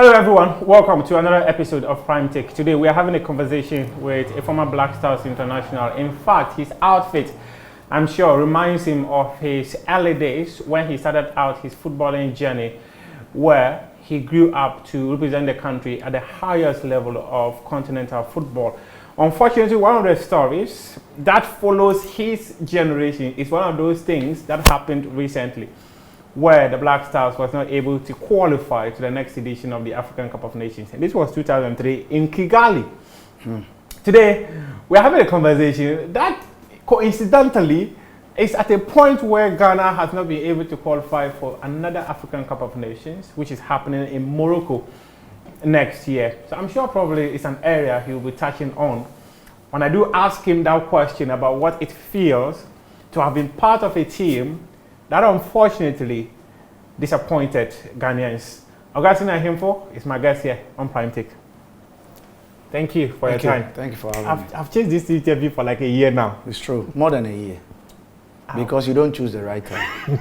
Hello everyone, welcome to another episode of Prime Take. Today we are having a conversation with a former Black Stars international. In fact, his outfit, I'm sure, reminds him of his early days when he started out his footballing journey, where he grew up to represent the country at the highest level of continental football. Unfortunately, one of the stories that follows his generation is one of those things that happened recently, where the Black Stars was not able to qualify to the next edition of the African Cup of Nations. And this was 2003 in Kigali. Today, we're having a conversation that coincidentally is at a point where Ghana has not been able to qualify for another African Cup of Nations, which is happening in Morocco next year. So I'm sure probably it's an area he'll be touching on. When I do ask him that question about what it feels to have been part of a team that unfortunately disappointed Ghanaians. Augustine Ahinful is my guest here on Prime Take. Thank you for your time. Thank you for having me. I've changed this interview for like a year now. It's true, more than a year. Because you don't choose the right time.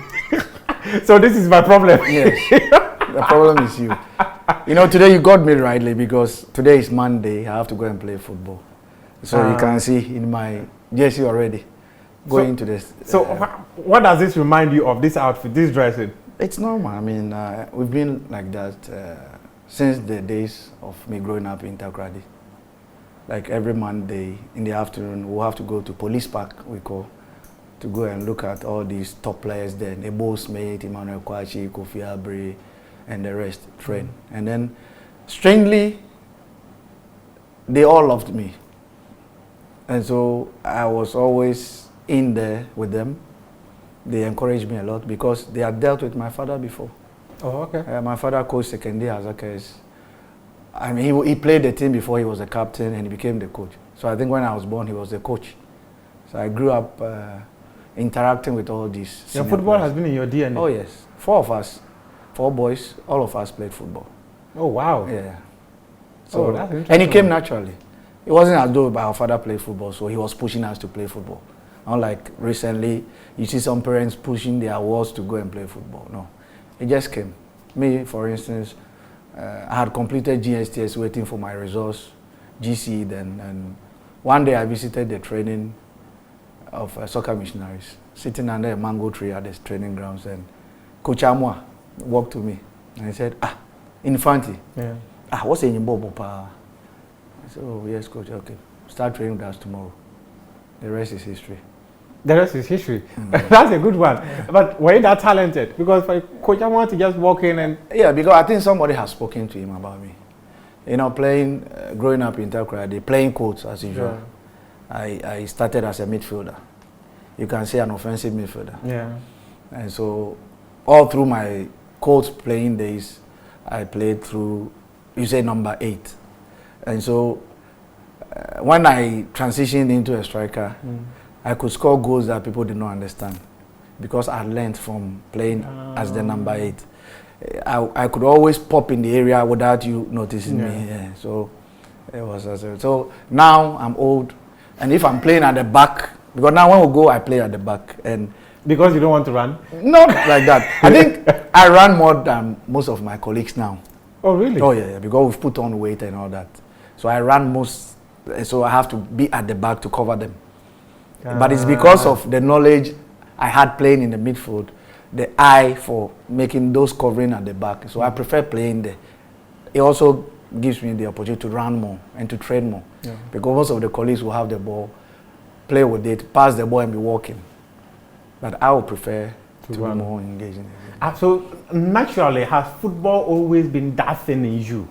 So this is my problem. Yes, the problem is you. You know, today you got me rightly because today is Monday. I have to go and play football. So you can see in my jersey already. Going to this. So what does this remind you of, this outfit, this dressing? It's normal. I mean, we've been like that since the days of me growing up in Takrady. Like every Monday in the afternoon, we'll have to go to Police Park, we call, to go and look at all these top players there. Nebo Smith, Emmanuel Kwachi, Kofi Abre, and the rest train. And then, strangely, they all loved me. And so I was always in there with them. They encouraged me a lot because they had dealt with my father before. Oh, okay. My father coached Sekendi Azakes. I mean, he played the team before he was a captain and he became the coach. So I think when I was born, he was the coach. So I grew up interacting with all these. Your football has been in your DNA? Oh, yes. 4 of us, 4 boys, all of us played football. Oh, wow. Yeah. So, that's interesting. and it came naturally. It wasn't as though our father played football, so he was pushing us to play football. Unlike recently, you see some parents pushing their wards to go and play football. No, it just came. Me, for instance, I had completed GSTS waiting for my results, GC then, and one day I visited the training of soccer missionaries, sitting under a mango tree at the training grounds, and Coach Amwa walked to me and he said, Infanti, what's in your bobo pa? I said, oh yes, coach, okay. Start training with us tomorrow. The rest is history. The rest is history. That's a good one. Yeah. But were you that talented? Because for Coach, I want to just walk in and... Yeah, because I think somebody has spoken to him about me. You know, playing, growing up in Takrady, playing coach as usual. Yeah. I started as a midfielder. You can say an offensive midfielder. Yeah. And so, all through my coach playing days, I played through, you say number 8. And so, when I transitioned into a striker, I could score goals that people did not understand because I learned from playing as the number 8. I could always pop in the area without you noticing me. Yeah. So it was so now I'm old, and if I'm playing at the back, because now when we go, I play at the back, and because you don't want to run. Not like that. I think I run more than most of my colleagues now. Oh really? Oh yeah, because we've put on weight and all that. So I run most. So I have to be at the back to cover them. But it's because of the knowledge I had playing in the midfield, the eye for making those covering at the back. So I prefer playing there. It also gives me the opportunity to run more and to train more. Yeah. Because most of the colleagues will have the ball, play with it, pass the ball and be walking. But I would prefer to be more engaging. So naturally, has football always been that thing in you?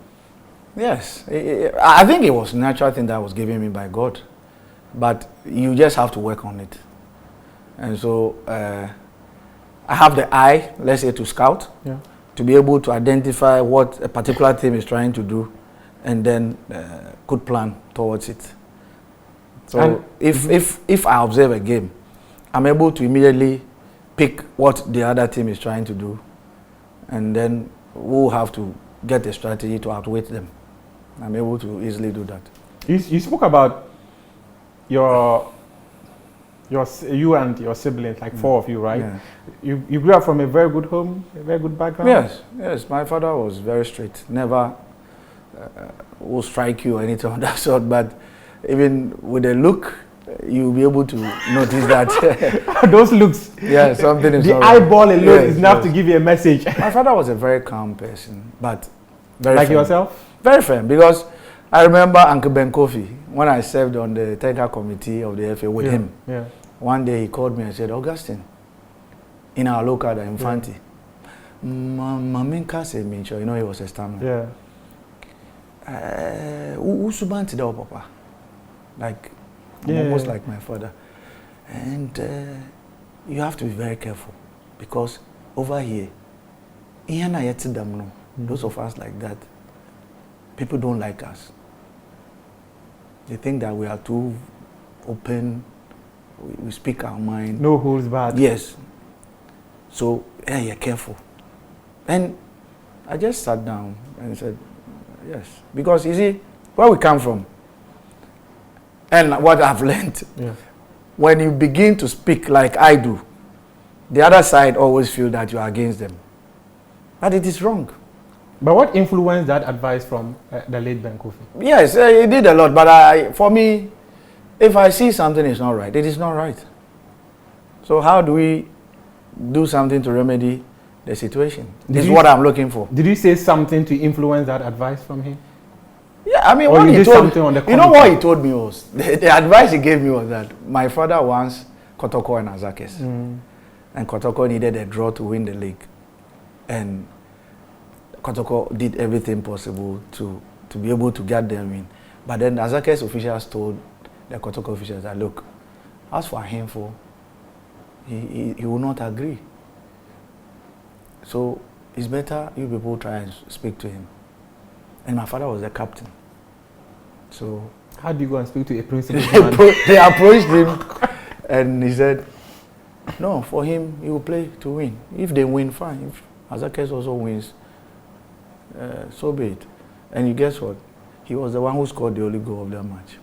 Yes, I think it was a natural thing that was given me by God, but you just have to work on it. And so I have the eye, let's say, to scout, to be able to identify what a particular team is trying to do, and then could plan towards it. So if I observe a game, I'm able to immediately pick what the other team is trying to do, and then we'll have to get a strategy to outwit them. I'm able to easily do that. You spoke about your You and your siblings, like 4 of you, right? Yeah. You grew up from a very good home, a very good background? Yes. My father was very strict. Never will strike you or anything of that sort. But even with a look, you'll be able to notice that. Those looks. Yeah, something is the all right. eyeball alone is enough to give you a message. My father was a very calm person, but very like firm. yourself? Very firm, because I remember Uncle Ben Kofi, when I served on the technical committee of the FA with him. Yeah. One day he called me and said, Augustine, in our local, the Infanti, Maminka said, you know, he was a stammer. Yeah. Usubanti da papa. Like, almost like my father. And you have to be very careful, because over here, those of us like that, people don't like us. They think that we are too open, we speak our mind. No holds barred. Yes. So, you're careful. And I just sat down and said, yes. Because you see, where we come from, and what I've learned, when you begin to speak like I do, the other side always feel that you are against them. But it is wrong. But what influenced that advice from the late Ben Kofi? Yes, he did a lot. But for me, if I see something is not right, it is not right. So how do we do something to remedy the situation? This is what I'm looking for. Did you say something to influence that advice from him? Yeah, I mean, or what you he did told something on the you know what he told me was, the advice he gave me was that my father wants Kotoko and Azakes. And Kotoko needed a draw to win the league. And Kotoko did everything possible to be able to get them in. But then Azakes officials told the Kotoko officials that, look, as for Ahinful, he will not agree. So it's better you people try and speak to him. And my father was the captain. So how do you go and speak to a principal? They approached him and he said, no, for him, he will play to win. If they win, fine. If Azakes also wins, so be it. And you guess what? He was the one who scored the only goal of that match.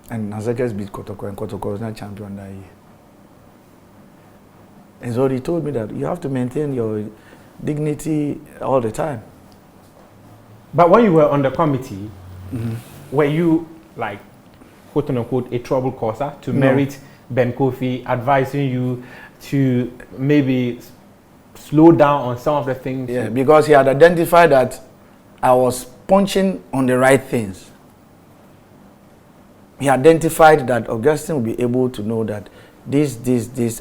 And Azakes beat Kotoko, and Kotoko was not champion that year. And so he told me that you have to maintain your dignity all the time. But when you were on the committee, were you, like, quote unquote, a trouble causer to merit Ben Kofi advising you to maybe slow down on some of the things? Yeah, because he had identified that I was punching on the right things. He identified that Augustine will be able to know that this,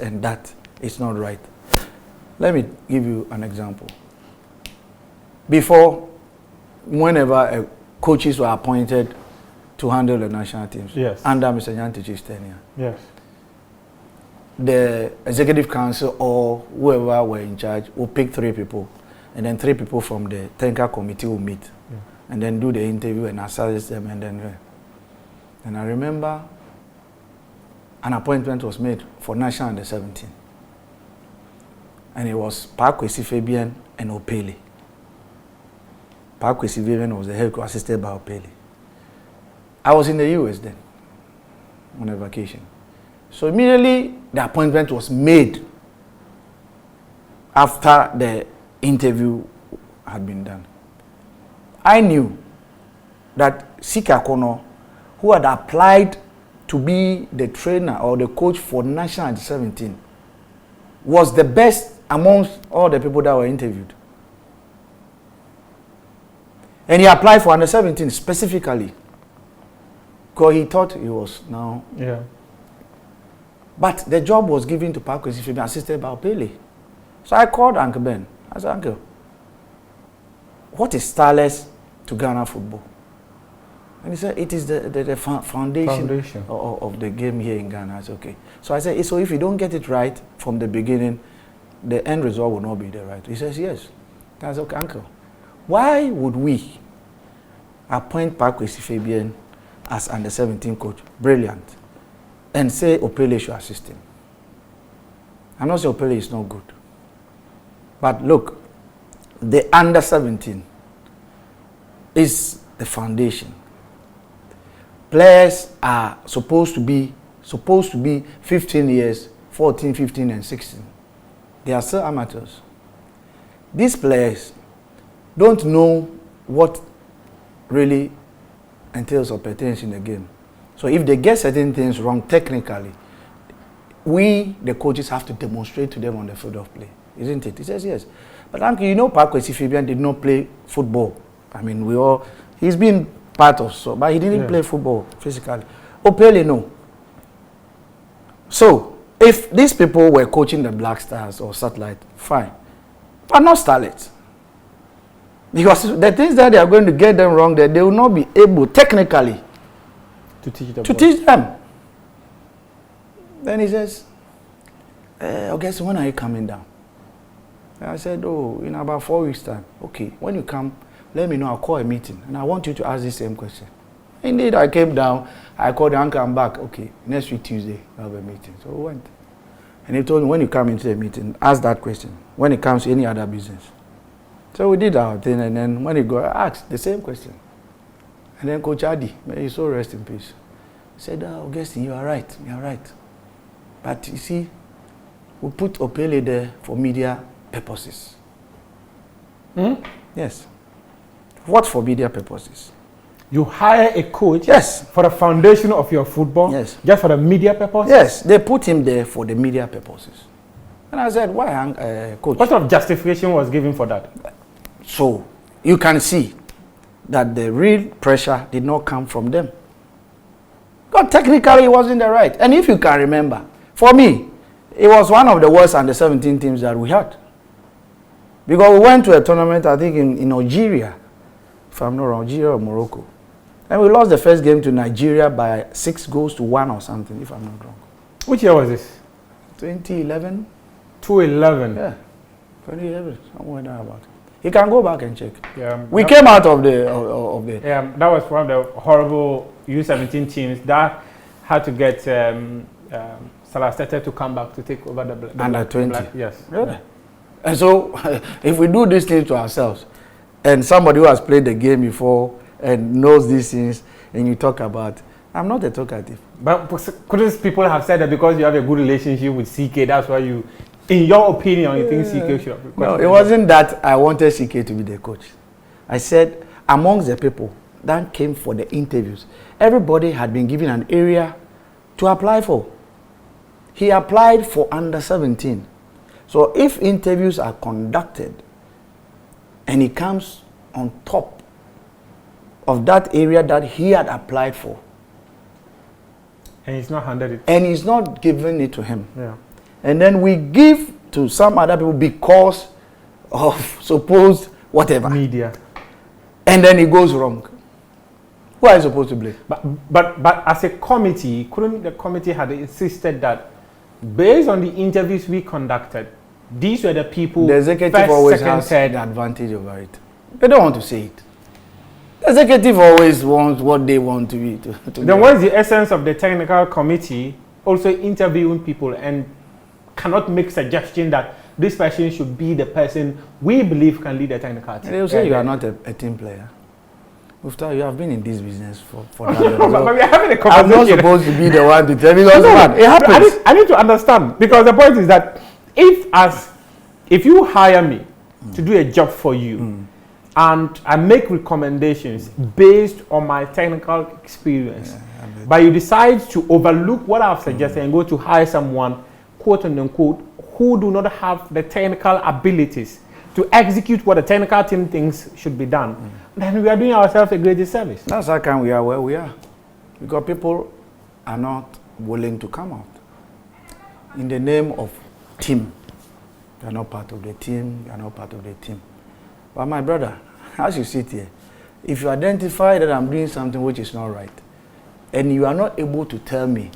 and that is not right. Let me give you an example. Before, whenever coaches were appointed to handle the national teams, under Mr. Nyantichi's tenure, the executive council or whoever were in charge will pick 3 people, and then 3 people from the technical committee will meet, and then do the interview and assess them, and then. And I remember an appointment was made for national under 17, and it was Kwesi Fabian and Opele. Kwesi Fabian was the head coach, assisted by Opele. I was in the US then on a vacation. So immediately the appointment was made after the interview had been done. I knew that Sika Kono, who had applied to be the trainer or the coach for National Under 17, was the best amongst all the people that were interviewed. And he applied for Under 17 specifically because he thought he was now. But the job was given to Kwesi Fabian, assisted by Opele. So I called Uncle Ben. I said, Uncle, what is starless to Ghana football? And he said, it is the foundation. Of the game here in Ghana. I said, okay. So I said, so if you don't get it right from the beginning, the end result will not be the right. He says, yes. I said, okay, Uncle, why would we appoint Kwesi Fabian as under 17 coach? Brilliant. And say Opele should assist him. I'm not saying Opele is not good. But look, the under 17 is the foundation. Players are supposed to be supposed to be 15 years, 14, 15, and 16. They are still amateurs. These players don't know what really entails or pertains in the game. So if they get certain things wrong technically, we, the coaches, have to demonstrate to them on the field of play. Isn't it? He says yes. But Uncle, you know, Pakwesi Fabian did not play football. I mean, he's been part of so, but he didn't play football physically. Opele, no. So, if these people were coaching the Black Stars or Satellite, fine. But not Starlets. Because the things that they are going to get them wrong, that they will not be able, technically, to teach them. Then he says, Augustine, when are you coming down? And I said, oh, in about 4 weeks' time. Okay, when you come, let me know, I'll call a meeting. And I want you to ask the same question. Indeed, I came down, I called the uncle, I'm back. Okay, next week, Tuesday, we'll have a meeting. So we went. And he told me, when you come into a meeting, ask that question. When it comes to any other business. So we did our thing, and then when he go, I asked the same question. And then Coach Adi, may he so rest in peace, said, Augustine, you are right, you are right. But you see, we put Opele there for media purposes. Yes. What for media purposes? You hire a coach yes. for the foundation of your football? Yes. Just for the media purposes? Yes, they put him there for the media purposes. And I said, why, coach? What sort of justification was given for that? So, you can see that the real pressure did not come from them. Because technically, it wasn't the right. And if you can remember, for me, it was one of the worst under 17 teams that we had. Because we went to a tournament, I think, in Algeria, if I'm not wrong, Algeria or Morocco. And we lost the first game to Nigeria by 6-1 or something, if I'm not wrong. Which year was this? 2011. 2011? Yeah, 2011, somewhere there about it. You can go back and check. Yeah, we came out of the... Yeah, that was one of the horrible U17 teams that had to get Salastete to come back to take over the under 20. Yes. Yeah. And so, if we do these things to ourselves, and somebody who has played the game before and knows these things, and you talk about, I'm not a talkative. But couldn't people have said that because you have a good relationship with CK, that's why you, in your opinion, you think CK should have... No, it wasn't that I wanted CK to be the coach. I said, amongst the people that came for the interviews, everybody had been given an area to apply for. He applied for under 17. So if interviews are conducted and he comes on top of that area that he had applied for, and he's not handed it, and he's not giving it to him, yeah, and then we give to some other people because of supposed whatever media, and then it goes wrong, who are you supposed to blame? But as a committee, couldn't the committee have insisted that based on the interviews we conducted, these were the people, the executive first, always second, has third. the advantage over it. They don't want to say it. The executive always wants what they want to be. Then what's the essence of the technical committee also interviewing people and cannot make suggestion that this person should be the person we believe can lead the technical team? They will say you are not a team player. Mufta, you have been in this business for that long. But we are having a conversation. I'm not supposed to be the one to tell you because it happens. I need to understand, because the point is that if you hire me to do a job for you and I make recommendations based on my technical experience, but you decide to overlook what I've suggested and go to hire someone, quote unquote, who do not have the technical abilities to execute what the technical team thinks should be done, then we are doing ourselves a great disservice. That's how come we are where we are. Because people are not willing to come out. In the name of team. You are not part of the team, you are not part of the team. But my brother, as you sit here, if you identify that I'm doing something which is not right, and you are not able to tell me,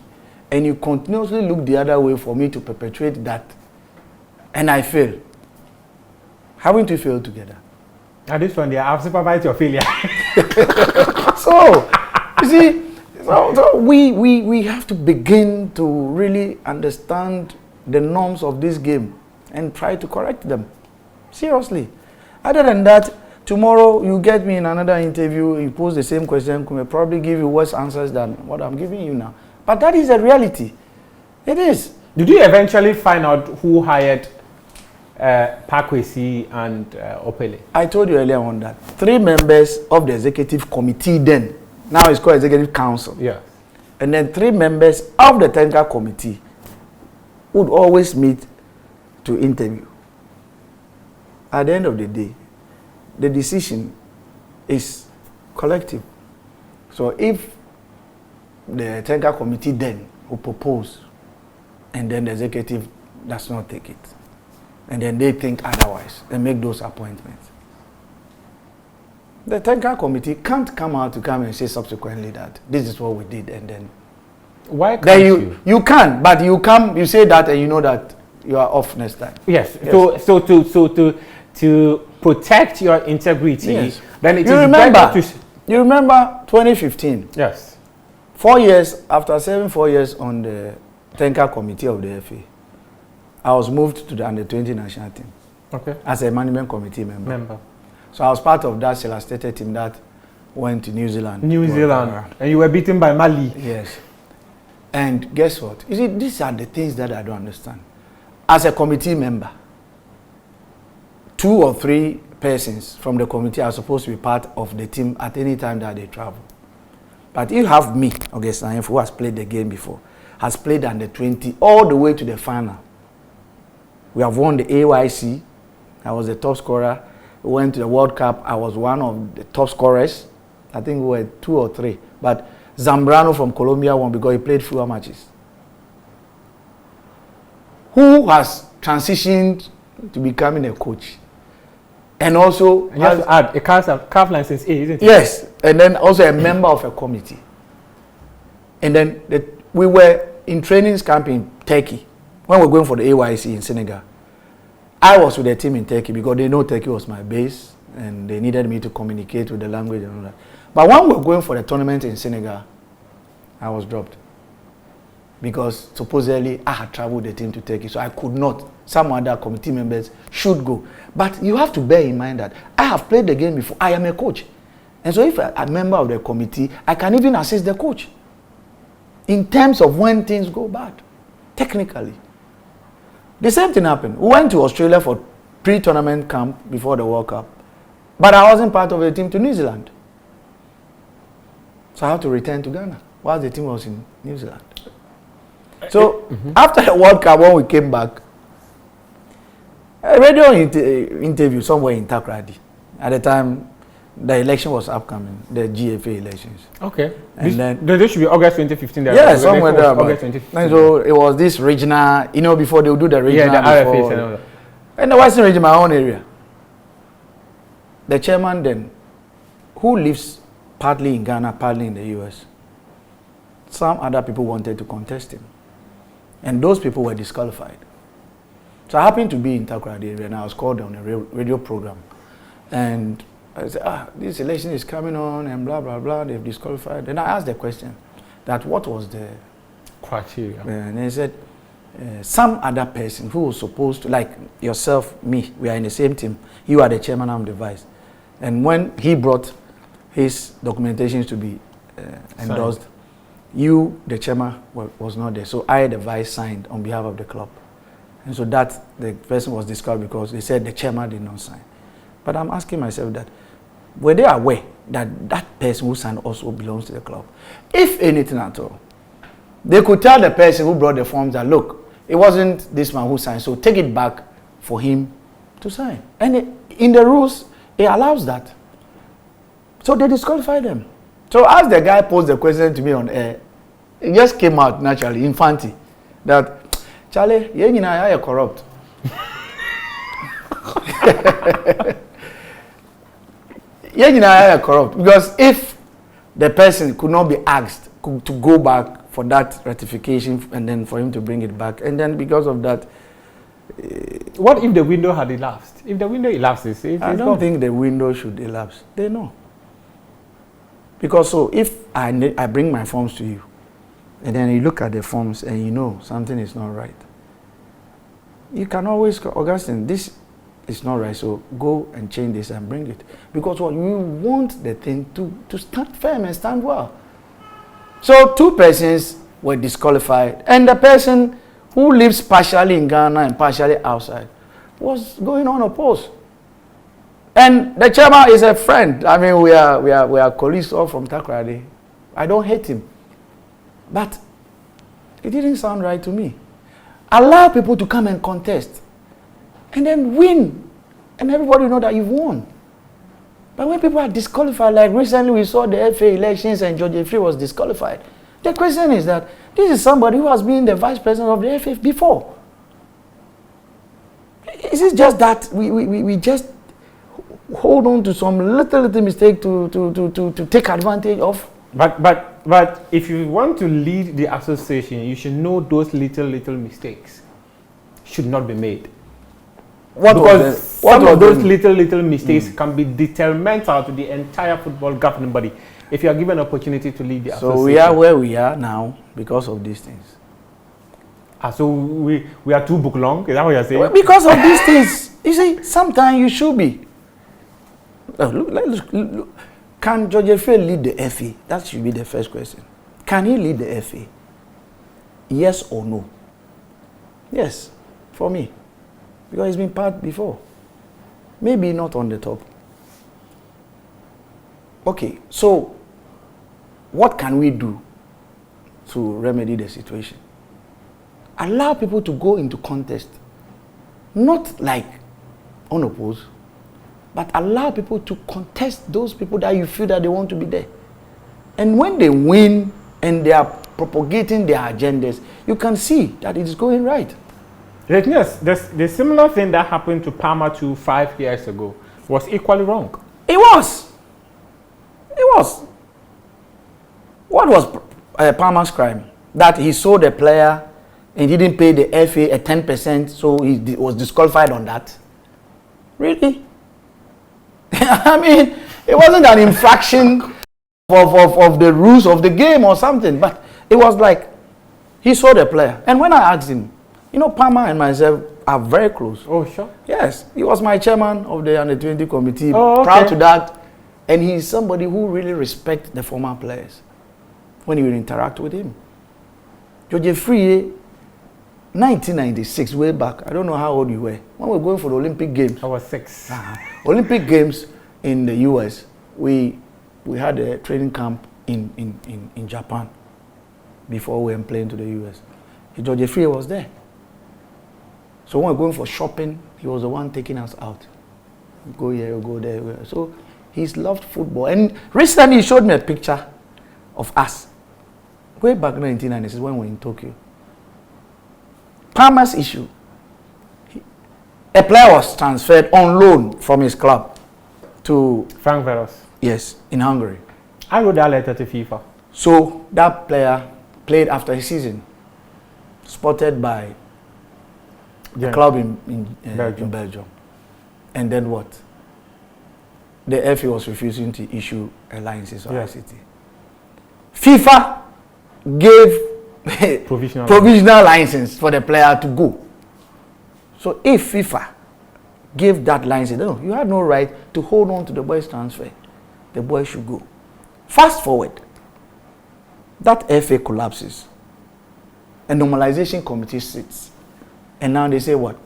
and you continuously look the other way for me to perpetuate that, and I fail, haven't we failed together? At this one, I've supervised your failure. So, you see, so we have to begin to really understand the norms of this game and try to correct them. Seriously. Other than that, tomorrow you get me in another interview, you pose the same question, will probably give you worse answers than what I'm giving you now. But that is a reality. It is. Did you eventually find out who hired Pakwesi and Opele? I told you earlier on that 3 members of the executive committee then, now it's called executive council. Yeah. And then 3 members of the technical committee would always meet to interview. At the end of the day, the decision is collective. So if the technical committee then will propose and then the executive does not take it, and then they think otherwise, they make those appointments. The technical committee can't come out to come and say subsequently that this is what we did, and then why can't then you can, but you come, you say that, and you know that you are off next time. Yes. So to protect your integrity, yes. Then it you is remember, better to. You remember 2015? Yes. 4 years after serving 4 years on the technical committee of the FA, I was moved to the under-20 national team. Okay. As a management committee member. So I was part of that selected team that went to New Zealand. And you were beaten by Mali. Yes. And guess what? You see, these are the things that I don't understand. As a committee member, 2 or 3 persons from the committee are supposed to be part of the team at any time that they travel. But you have me, Augustine Ahinful, who has played the game before, has played under 20 all the way to the final. We have won the AYC. I was the top scorer. We went to the World Cup. I was one of the top scorers. I think we were 2 or 3. But Zambrano from Colombia won because he played fewer matches. Who has transitioned to becoming a coach? And also, and you have to add a calf license A, isn't it? Yes, and then also a member of a committee. And then we were in training camp in Turkey when we were going for the AYC in Senegal. I was with the team in Turkey because they know Turkey was my base and they needed me to communicate with the language and all that. But when we were going for the tournament in Senegal, I was dropped because supposedly I had traveled the team to Turkey, so I could not. Some other committee members should go. But you have to bear in mind that I have played the game before. I am a coach. And so if I'm a member of the committee, I can even assist the coach in terms of when things go bad, technically. The same thing happened. We went to Australia for pre-tournament camp before the World Cup. But I wasn't part of the team to New Zealand. So I had to return to Ghana while the team was in New Zealand. So after the World Cup, when we came back, a radio interview somewhere in Takrady. At the time, the election was upcoming, the GFA elections. Okay. And then this should be August 2015. Yeah, somewhere there. August 2015. And so it was this regional, you know, before they would do the regional. Yeah, the RFAs and all that. And the Western region, my own area. The chairman then, who lives partly in Ghana, partly in the US, some other people wanted to contest him. And those people were disqualified. So I happened to be in Takrady area and I was called on a radio program. And I said, this election is coming on and blah, blah, blah, they've disqualified. Then I asked the question that what was the criteria? And they said, some other person who was supposed to, like yourself, me, we are in the same team. You are the chairman, I'm the vice. And when he brought his documentations to be endorsed, you, the chairman, was not there. So I, the vice, signed on behalf of the club. And so that the person was disqualified because they said the chairman did not sign. But I'm asking myself that, were they aware that that person who signed also belongs to the club? If anything at all, they could tell the person who brought the forms that, look, it wasn't this man who signed, so take it back for him to sign. And in the rules, it allows that. So they disqualified them. So as the guy posed the question to me on air, it just came out naturally, infanti, that, Charlie, you are corrupt. You are corrupt. Because if the person could not be asked to go back for that ratification and then for him to bring it back, and then because of that, what if the window had elapsed? If the window elapses, I don't think the window should elapse. They know. Because so if I bring my forms to you, and then you look at the forms and you know something is not right, you can always go, Augustine, this is not right, so go and change this and bring it. Because what you want the thing to stand firm and stand well. So 2 persons were disqualified, and the person who lives partially in Ghana and partially outside was going on opposed. And the chairman is a friend. I mean, we are colleagues all from Takoradi. I don't hate him, but it didn't sound right to me. Allow people to come and contest, and then win, and everybody know that you've won. But when people are disqualified, like recently we saw the FA elections and George Free was disqualified. The question is that this is somebody who has been the vice president of the FA before. Is it just that we just hold on to some little mistake to take advantage of? But if you want to lead the association, you should know those little mistakes should not be made. Because some of those little mistakes can be detrimental to the entire football governing body if you are given an opportunity to lead the association. So we are where we are now because of these things. So we are too book long? Is that what you're saying? Well, because of these things. You see, sometimes you should be. Look. Can George Effe lead the FA? That should be the first question. Can he lead the FA? Yes or no? Yes, for me. Because he's been part before. Maybe not on the top. Okay, so what can we do to remedy the situation? Allow people to go into contest. Not like unopposed, but allow people to contest those people that you feel that they want to be there. And when they win and they are propagating their agendas, you can see that it is going right. Yes, the similar thing that happened to Palmer 5 years ago was equally wrong. It was. What was Palmer's crime? That he sold a player and didn't pay the FA a 10%, so he was disqualified on that. Really? I mean, it wasn't an infraction of the rules of the game or something, but it was like he saw the player. And when I asked him, you know, Palmer and myself are very close. Oh, sure. Yes, he was my chairman of the Under-20 committee. Oh, okay. Proud to that. And he's somebody who really respects the former players when you interact with him. George Free, 1996, way back. I don't know how old you were. When we were going for the Olympic Games. I was 6. Olympic Games in the US, we had a training camp in Japan before we were playing to the US. George Free was there. So when we were going for shopping, he was the one taking us out. Go here, go there. So he's loved football. And recently he showed me a picture of us. Way back in 1996 when we were in Tokyo. Palmer's issue. A player was transferred on loan from his club to Frank Veros. Yes, in Hungary. I wrote that letter to FIFA. So that player played after his season, spotted by the club in Belgium. And then what? The FA was refusing to issue a license or ICT. FIFA gave provisional license for the player to go. So if FIFA gave that license, no, you had no right to hold on to the boy's transfer. The boy should go. Fast forward, that FA collapses. A normalization committee sits. And now they say what?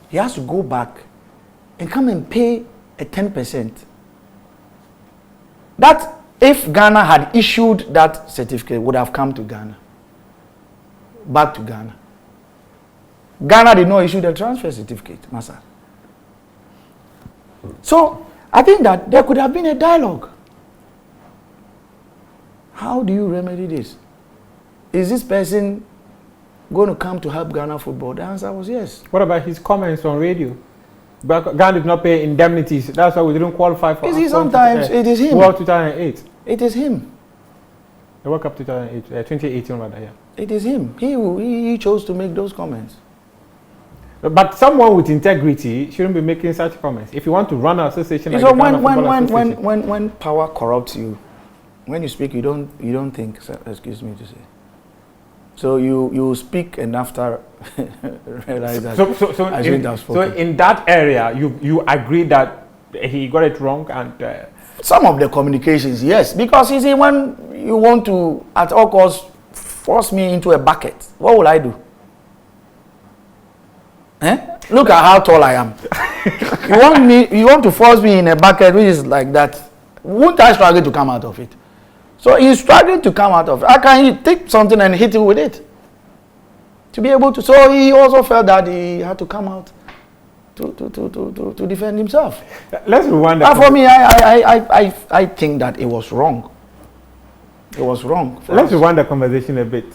He has to go back and come and pay a 10%. That, if Ghana had issued that certificate, would have come to Ghana. Back to Ghana. Ghana did not issue the transfer certificate, Massa. So, I think that there could have been a dialogue. How do you remedy this? Is this person going to come to help Ghana football? The answer was yes. What about his comments on radio? But Ghana did not pay indemnities. That's why we didn't qualify for. You see, sometimes it is him. World 2008. It is him. The World Cup 2018 rather, yeah. It is him. He chose to make those comments. But someone with integrity shouldn't be making such comments. If you want to run an association, like when power corrupts you, when you speak, you don't think. Excuse me to say. So you speak, and after realize that. So in that area, you agree that he got it wrong, and some of the communications, yes, because you see, when you want to at all costs force me into a bucket, what will I do? Look at how tall I am. You want to force me in a bucket which is like that. Won't I struggle to come out of it? So he's struggling to come out of it. How can he take something and hit it with it? To be able to. So he also felt that he had to come out to defend himself. Let's rewind. For me, I think that it was wrong. It was wrong. Let's rewind the conversation a bit.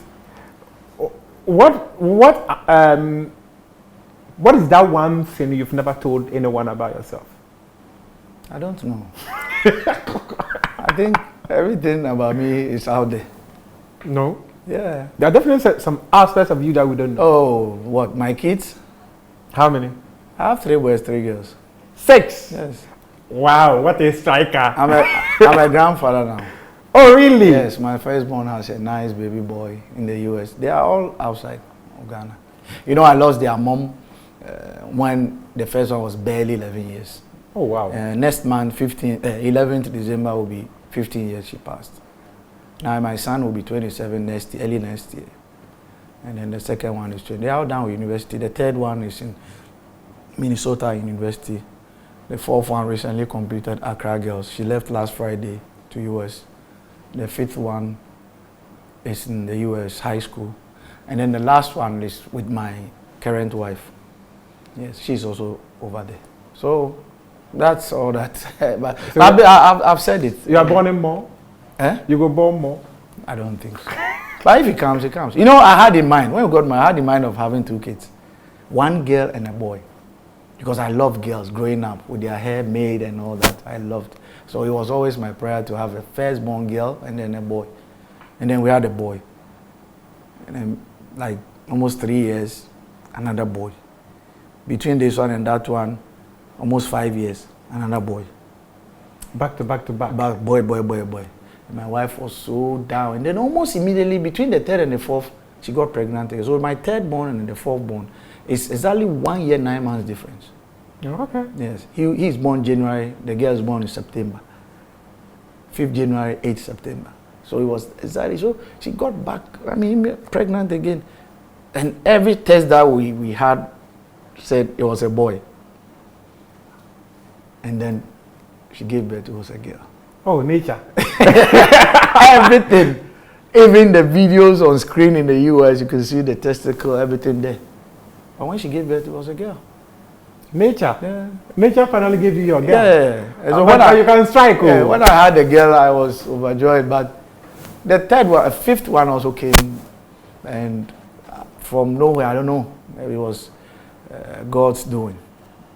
What is that one thing you've never told anyone about yourself? I don't know. I think everything about me is out there. No? Yeah. There are definitely some aspects of you that we don't know. Oh, what? My kids? How many? I have 3 boys, 3 girls. 6? Yes. Wow, what a striker. I'm a grandfather now. Oh, really? Yes, my firstborn has a nice baby boy in the US. They are all outside of Ghana. You know, I lost their mom when the first one was barely 11 years. Oh, wow. Next month, 11th December will be 15 years she passed. Now my son will be 27 early next year. And then the second one is 20. They are all down with university. The third one is in Minnesota University. The fourth one recently completed Accra Girls. She left last Friday to US. The fifth one is in the US high school. And then the last one is with my current wife. Yes, she's also over there. So that's all that. But so I've said it. You are born in more? You go born more? I don't think so. But if it comes, it comes. You know, I had in mind, when we got married, I had in mind of having 2 kids. 1 girl and a boy. Because I loved girls growing up with their hair made and all that. I loved. So it was always my prayer to have a firstborn girl and then a boy. And then we had a boy. And then like almost 3 years, another boy. Between this one and that one, almost 5 years, another boy. Back to back to back. Boy. And my wife was so down. And then almost immediately, between the 3rd and the 4th, she got pregnant. So my 3rd born and the 4th born, it's exactly 1 year, 9 months difference. Oh, okay. Yes. He's born January, the girl is born in September. 5th January, 8th September. So it was exactly, so she got back, pregnant again. And every test that we had said it was a boy. And then she gave birth, it was a girl. Oh, nature. Everything. Even the videos on screen in the US, you can see the testicle, everything there. But when she gave birth, it was a girl. Nature? Yeah. Nature finally gave you your girl? Yeah. So you can strike. Yeah, when I had the girl, I was overjoyed. But the 5th one also came. And from nowhere, I don't know. Maybe it was God's doing.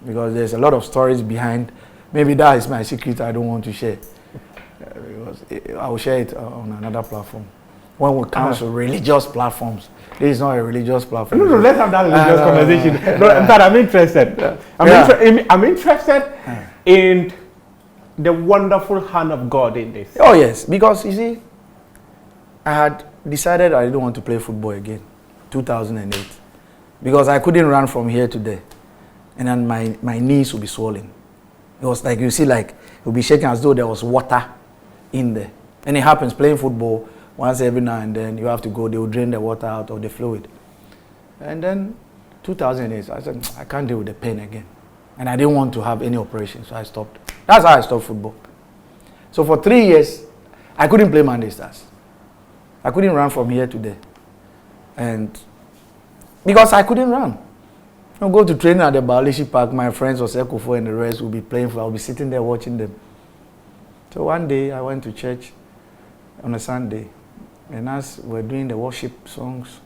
Because there's a lot of stories behind. Maybe that is my secret I don't want to share. I will share it on another platform. When we come to religious platforms, this is not a religious platform. No, let's have that religious conversation. No, in fact, I'm interested. I'm interested in the wonderful hand of God in this. Oh yes, because you see, I had decided I didn't want to play football again, 2008, because I couldn't run from here to there, and then my knees would be swollen. It was like, you see, like, it would be shaking as though there was water in there. And it happens playing football, once every now and then you have to go, they will drain the water out of the fluid. And then 2008, I said, I can't deal with the pain again. And I didn't want to have any operation, so I stopped. That's how I stopped football. So for 3 years, I couldn't play Monday Stars. I couldn't run from here to there. And because I couldn't run. I'll go to training at the Balishi Park, my friends Osekofo and the rest will be playing, I'll be sitting there watching them. So one day I went to church on a Sunday, and as we're doing the worship songs,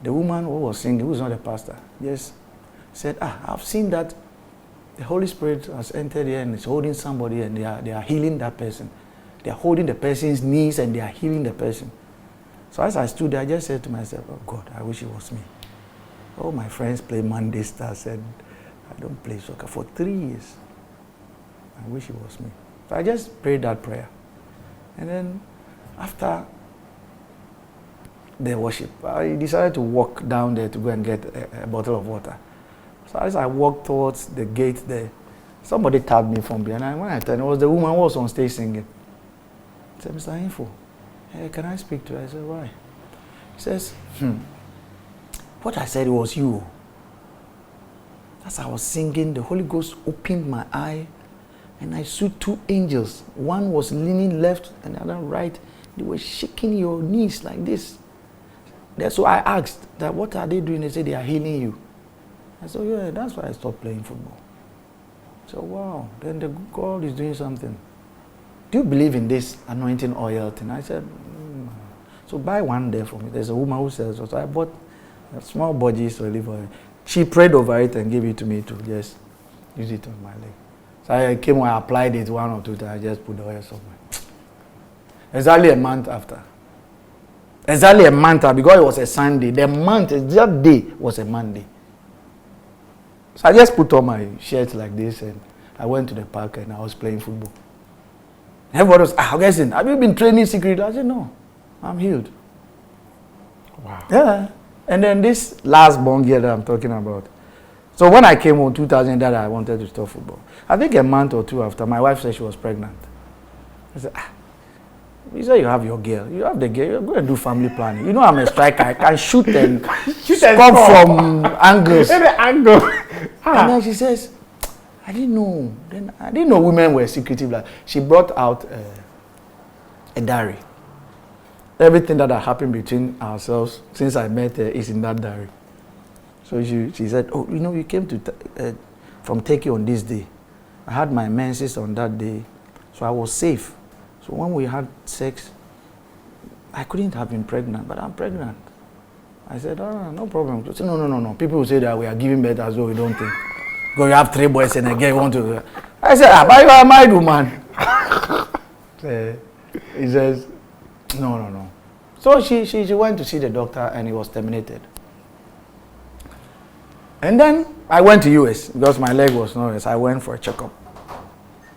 the woman who was singing, who was not a pastor, just said, I've seen that the Holy Spirit has entered here and is holding somebody and they are healing that person. They are holding the person's knees and they are healing the person. So as I stood there, I just said to myself, oh God, I wish it was me. All my friends play Monday Stars and I don't play soccer for 3 years. I wish it was me. So I just prayed that prayer. And then after the worship, I decided to walk down there to go and get a bottle of water. So as I walked towards the gate there, somebody tapped me from behind. And when I turned, it was the woman who was on stage singing. I said, Mr. Ahinful, hey, can I speak to her? I said, why? He says, what I said was you. As I was singing, the Holy Ghost opened my eye and I saw two angels. One was leaning left and the other right. They were shaking your knees like this. So I asked that, what are they doing? They said they are healing you. I said, yeah, that's why I stopped playing football. So wow, then the God is doing something. Do you believe in this anointing oil thing? I said, so buy one there for me. There's a woman who sells it. So I bought a small bodies olive oil. She prayed over it and gave it to me to just use it on my leg. So I came when I applied it 1 or 2 times. I just put the oil somewhere. Exactly a month after. Exactly a month after, because it was a Sunday. The month, that day was a Monday. So I just put on my shirt like this and I went to the park and I was playing football. Everybody was, Augustine, have you been training secretly? I said, no, I'm healed. Wow. Yeah. And then this last born girl that I'm talking about. So when I came home 2000, that I wanted to stop football. I think a month or 2 after, my wife said she was pregnant. I said, you say you have your girl. You have the girl. You're going to do family planning. You know I'm a striker. I can shoot and come from angles. Any angle. And then she says, I didn't know. Then I didn't know women were secretive. Like, she brought out a diary. Everything that had happened between ourselves since I met her is in that diary. So she said, oh, you know, you came to from Turkey on this day. I had my menses on that day, so I was safe. So when we had sex, I couldn't have been pregnant, but I'm pregnant. I said, oh, no problem. She said, no. People will say that we are giving birth as well, we don't think. Because you have 3 boys and a girl, you want to. I said, but you are a married woman. He says, no. So she went to see the doctor and he was terminated. And then I went to US because my leg was not rest. I went for a checkup.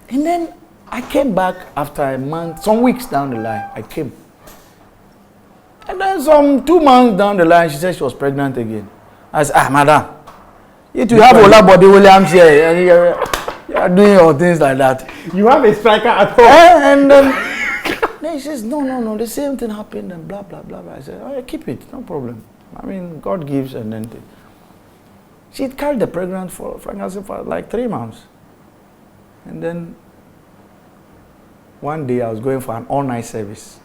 And then I came back after a month, some weeks down the line, I came. And then some 2 months down the line, she said she was pregnant again. I said, madam, you have Ola Body Williams here, and you are doing all things like that. You have a striker at home. And then she says, no, the same thing happened and blah, blah, blah. I said, oh, yeah, keep it, no problem. I mean, God gives and then she carried the pregnancy for like 3 months. And then one day I was going for an all-night service.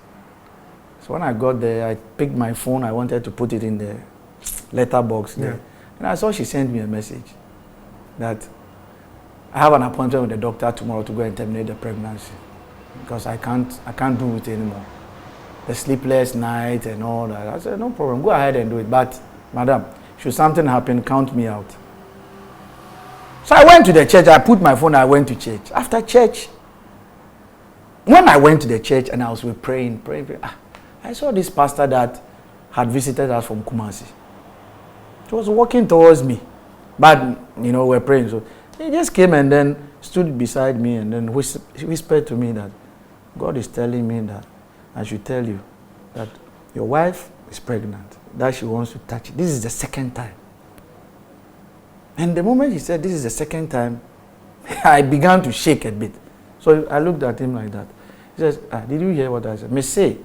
So when I got there, I picked my phone. I wanted to put it in the letterbox there. Yeah. And I saw she sent me a message that I have an appointment with the doctor tomorrow to go and terminate the pregnancy because I can't do it anymore. The sleepless night and all that. I said, no problem, go ahead and do it. But, madam, should something happen, count me out. So I went to the church. I put my phone. I went to church. After church, when I went to the church and I was praying, I saw this pastor that had visited us from Kumasi. He was walking towards me, but we're praying. So he just came and then stood beside me and then whispered to me that God is telling me that I should tell you that your wife is pregnant, that she wants to touch it. This is the 2nd time. And the moment he said this is the 2nd time, I began to shake a bit. So I looked at him like that. He says, did you hear what I said? Me say,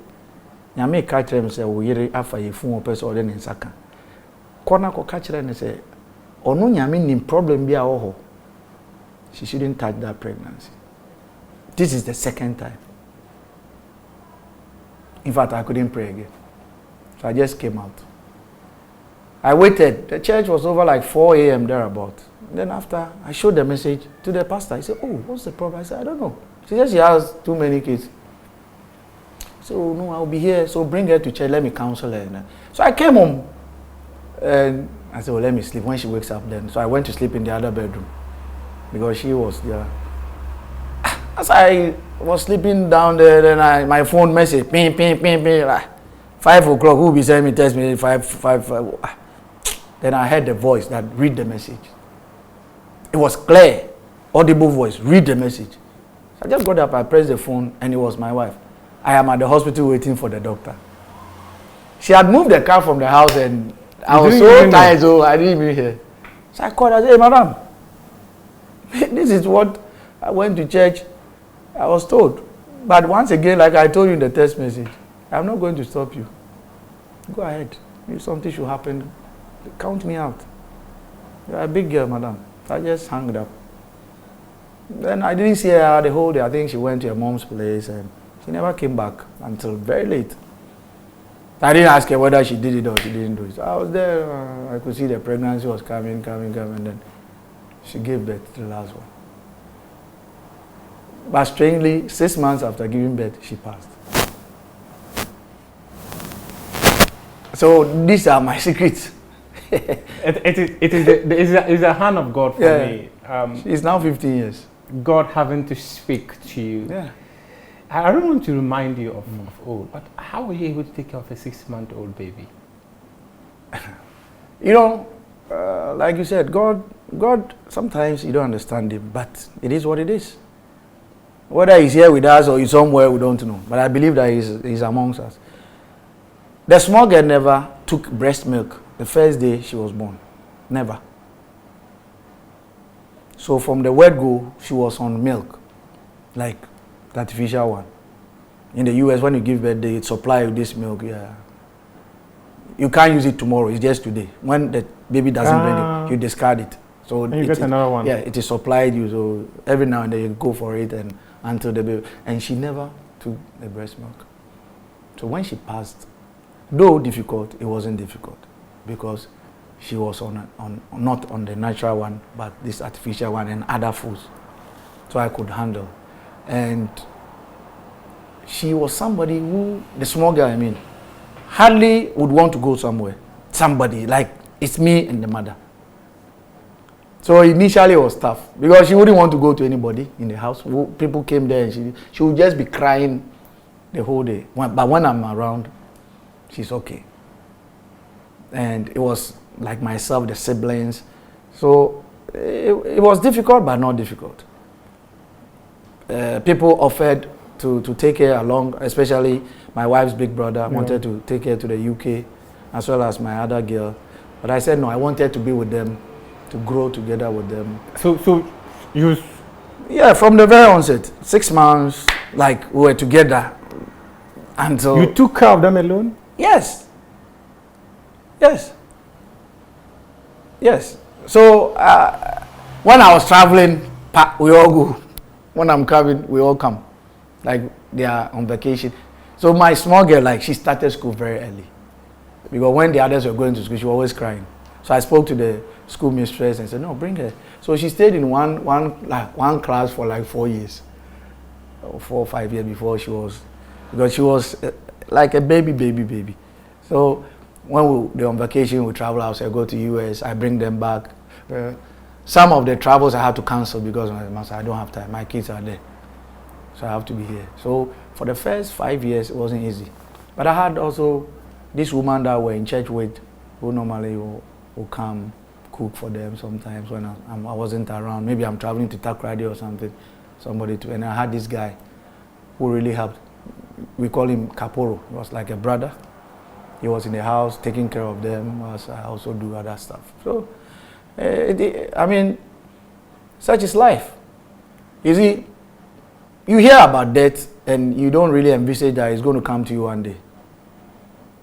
Nyame catch him say, we hear after you phone person or then in Saka. Kona ko catch him and say, ono Nyame nim problem bi a ho. She shouldn't touch that pregnancy. This is the 2nd time. In fact, I couldn't pray again. So I just came out. I waited. The church was over like 4 a.m. thereabout. Then after, I showed the message to the pastor. He said, oh, what's the problem? I said, I don't know. She said she has too many kids. So, no, I'll be here. So bring her to church. Let me counsel her. So I came home. And I said, well, let me sleep. When she wakes up then. So I went to sleep in the other bedroom. Because she was there. As I was sleeping down there, then my phone message, ping. 5 o'clock, who will be sending me text me, 5. Then I heard the voice that read the message. It was clear, audible voice, read the message. So I just got up, I pressed the phone, and it was my wife. I am at the hospital waiting for the doctor. She had moved the car from the house, and I was so tired, so I didn't even hear. So I called her, I said, hey, madam, this is what I went to church. I was told. But once again, like I told you in the text message, I'm not going to stop you. Go ahead. If something should happen, count me out. You're a big girl, madam. I just hung it up. Then I didn't see her the whole day. I think she went to her mom's place and she never came back until very late. I didn't ask her whether she did it or she didn't do it. So I was there. I could see the pregnancy was coming. Then she gave birth to the last one. But strangely, 6 months after giving birth, she passed. So these are my secrets. It is the hand of God for me. It's now 15 years. God having to speak to you. Yeah. I don't want to remind you of old, but how were you able to take care of a 6-month-old baby? You know, like you said, God, sometimes you don't understand him, but it is what it is. Whether he's here with us or he's somewhere, we don't know. But I believe that he's amongst us. The small girl never took breast milk the first day she was born. Never. So from the word go, she was on milk, like the artificial one. In the US, when you give birth, they supply you this milk. Yeah. You can't use it tomorrow. It's just today. When the baby doesn't bring it, you discard it. So and you get another one. Yeah, it is supplied you. So every now and then you go for it and until the baby. And she never took the breast milk. So when she passed, though difficult, it wasn't difficult because she was not on the natural one, but this artificial one and other foods. So I could handle. And she was somebody who, the small girl, I mean, hardly would want to go somewhere. Somebody, like, it's me and the mother. So initially it was tough because she wouldn't want to go to anybody in the house. People came there and she would just be crying the whole day. But when I'm around, she's okay. And it was like myself, the siblings. So it was difficult, but not difficult. People offered to take her along, especially my wife's big brother wanted to take her to the UK, as well as my other girl. But I said no, I wanted to be with them, to grow together with them. So you... Yeah, from the very onset, 6 months, like we were together. Until you took care of them alone? Yes. So when I was traveling, we all go. When I'm coming, we all come. Like they are on vacation. So my small girl, like she started school very early. Because when the others were going to school, she was always crying. So I spoke to the school mistress and said, no, bring her. So she stayed in one class for like 4 years. 4 or 5 years before because she was like a baby. So when they're on vacation, we travel out. So I go to US, I bring them back. Some of the travels I had to cancel because I don't have time. My kids are there. So I have to be here. So for the first 5 years, it wasn't easy. But I had also this woman that we're in church with, who normally will come cook for them sometimes when I wasn't around. Maybe I'm traveling to Takoradi or something. And I had this guy who really helped. We call him Kaporo. He was like a brother. He was in the house taking care of them, as I also do other stuff. So, I mean, such is life. You see, you hear about death and you don't really envisage that it's going to come to you one day.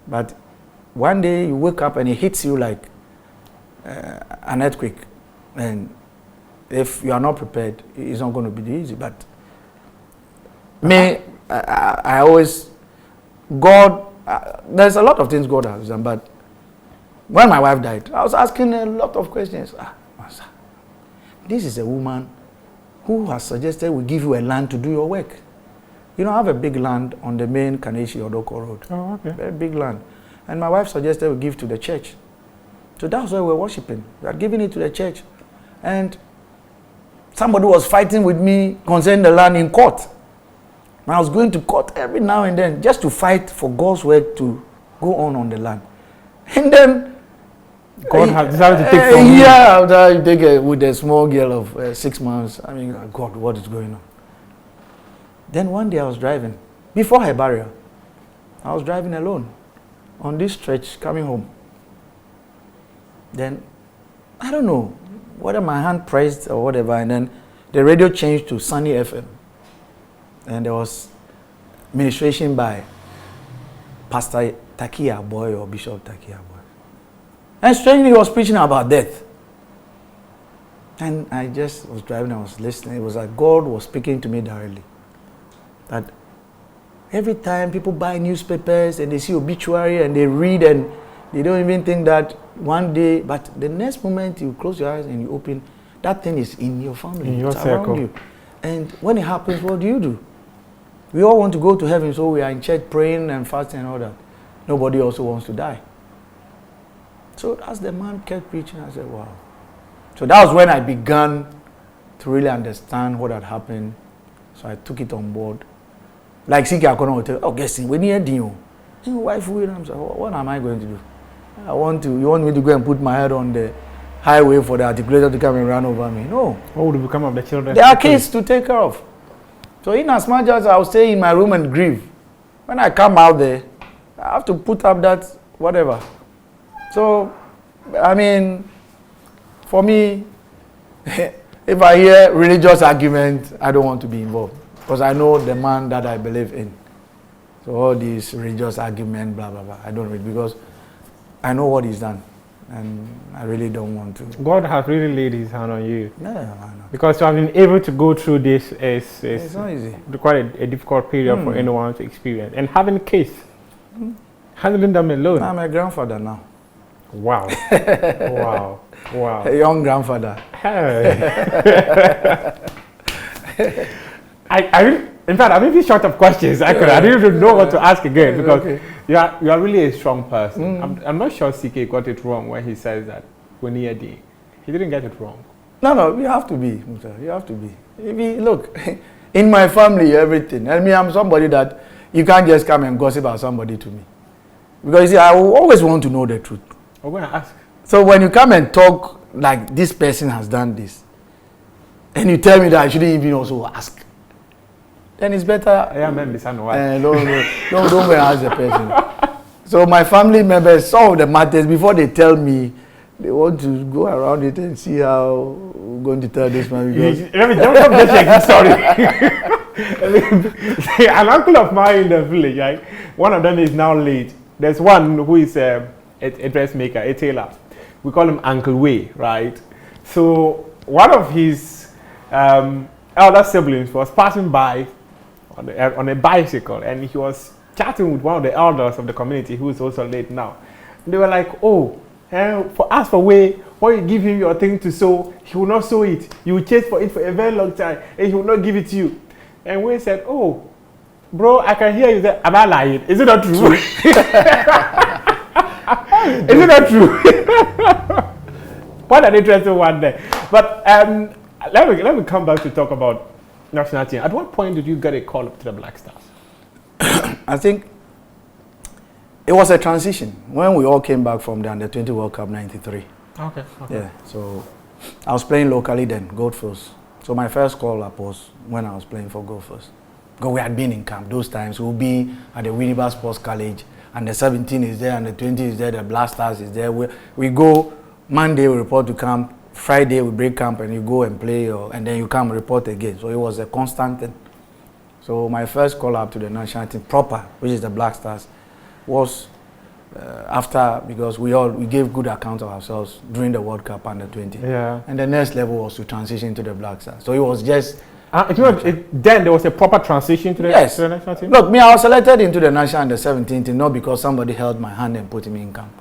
But one day you wake up and it hits you like an earthquake. And if you are not prepared, it's not going to be easy. But I always, God, there's a lot of things God has done, but when my wife died, I was asking a lot of questions. This is a woman who has suggested we give you a land to do your work. You know, I have a big land on the main Kaneshi Odoko Road. Oh, okay. Very big land. And my wife suggested we give to the church. So that's why we're worshiping. We are giving it to the church. And somebody was fighting with me concerning the land in court. And I was going to court every now and then just to fight for God's work to go on the land. And then God has decided to take from you. Yeah, after you take with a small girl of 6 months. I mean, God, what is going on? Then one day I was driving, before her burial, I was driving alone on this stretch coming home. Then, I don't know whether my hand pressed or whatever, and then the radio changed to Sunny FM. And there was ministration by Pastor Takia Boy or Bishop Takia Boy. And strangely, he was preaching about death. And I just was driving, I was listening. It was like God was speaking to me directly. That every time people buy newspapers and they see obituary and they read and they don't even think that one day, but the next moment you close your eyes and you open, that thing is in your family, in your it's circle. around you. And when it happens, what do? We all want to go to heaven, so we are in church praying and fasting and all that. Nobody also wants to die. So as the man kept preaching, I said, wow. So that was when I began to really understand what had happened. So I took it on board. Like Siki Akono would tell, oh, guess we need a deal. Wife Williams, what am I going to do? You want me to go and put my head on the highway for the articulator to come and run over me? No. What would become of the children? There are kids to take care of. So in as much as I'll stay in my room and grieve, when I come out there, I have to put up that whatever. So, I mean, for me, if I hear religious argument, I don't want to be involved. Because I know the man that I believe in. So all these religious argument, blah, blah, blah, I don't read because I know what he's done. And I really don't want to. God has really laid his hand on you. Yeah, I know. Because to have been able to go through this It's not easy. quite a difficult period for anyone to experience. And having kids, handling them alone. I'm a grandfather now. Wow. Wow. Wow. A young grandfather. Hey. In fact, I'm even short of questions. I didn't even know what to ask again because you are really a strong person. I'm not sure CK got it wrong when he says that we need a D. He didn't get it wrong. No, you have to be. You have to be. Look, in my family, everything. I mean, I'm somebody that you can't just come and gossip about somebody to me. Because you see, I will always want to know the truth. I'm going to ask. So when you come and talk like this person has done this, and you tell me that I shouldn't even also ask, then it's better. Yeah, man, don't go and ask the person. So my family members, some of the matters, before they tell me, they want to go around it and see how we're going to tell this man. Let me just sorry. An uncle of mine in the village, right? One of them is now late. There's one who is a dressmaker, a tailor. We call him Uncle Way, right? So one of his elder siblings was passing by on a bicycle, and he was chatting with one of the elders of the community who is also late now. And they were like, oh, for Way, when you give him your thing to sew, he will not sew it. You will chase for it for a very long time, and he will not give it to you. And Way said, oh, bro, I can hear you say, am I lying? Is it not true? Is it not true? What an interesting one there. But let me come back to talk about national team. At what point did you get a call up to the Black Stars? I think it was a transition when we all came back from the Under-20 World Cup '93. Okay. Yeah, so I was playing locally then, Goldfields. So my first call up was when I was playing for Goldfields. Because we had been in camp those times. We'll be at the Winnipeg Sports College, and the 17 is there, and the 20 is there, the Black Stars is there. We go Monday, we report to camp. Friday, we break camp, and you go and play, and then you come report again. So it was a constant thing. So my first call up to the national team proper, which is the Black Stars, was after, because we gave good account of ourselves during the World Cup Under-20. Yeah. And the next level was to transition to the Black Stars. So it was just... then there was a proper transition to the national team? Look, I was selected into the national Under-17 team, not because somebody held my hand and put me in camp.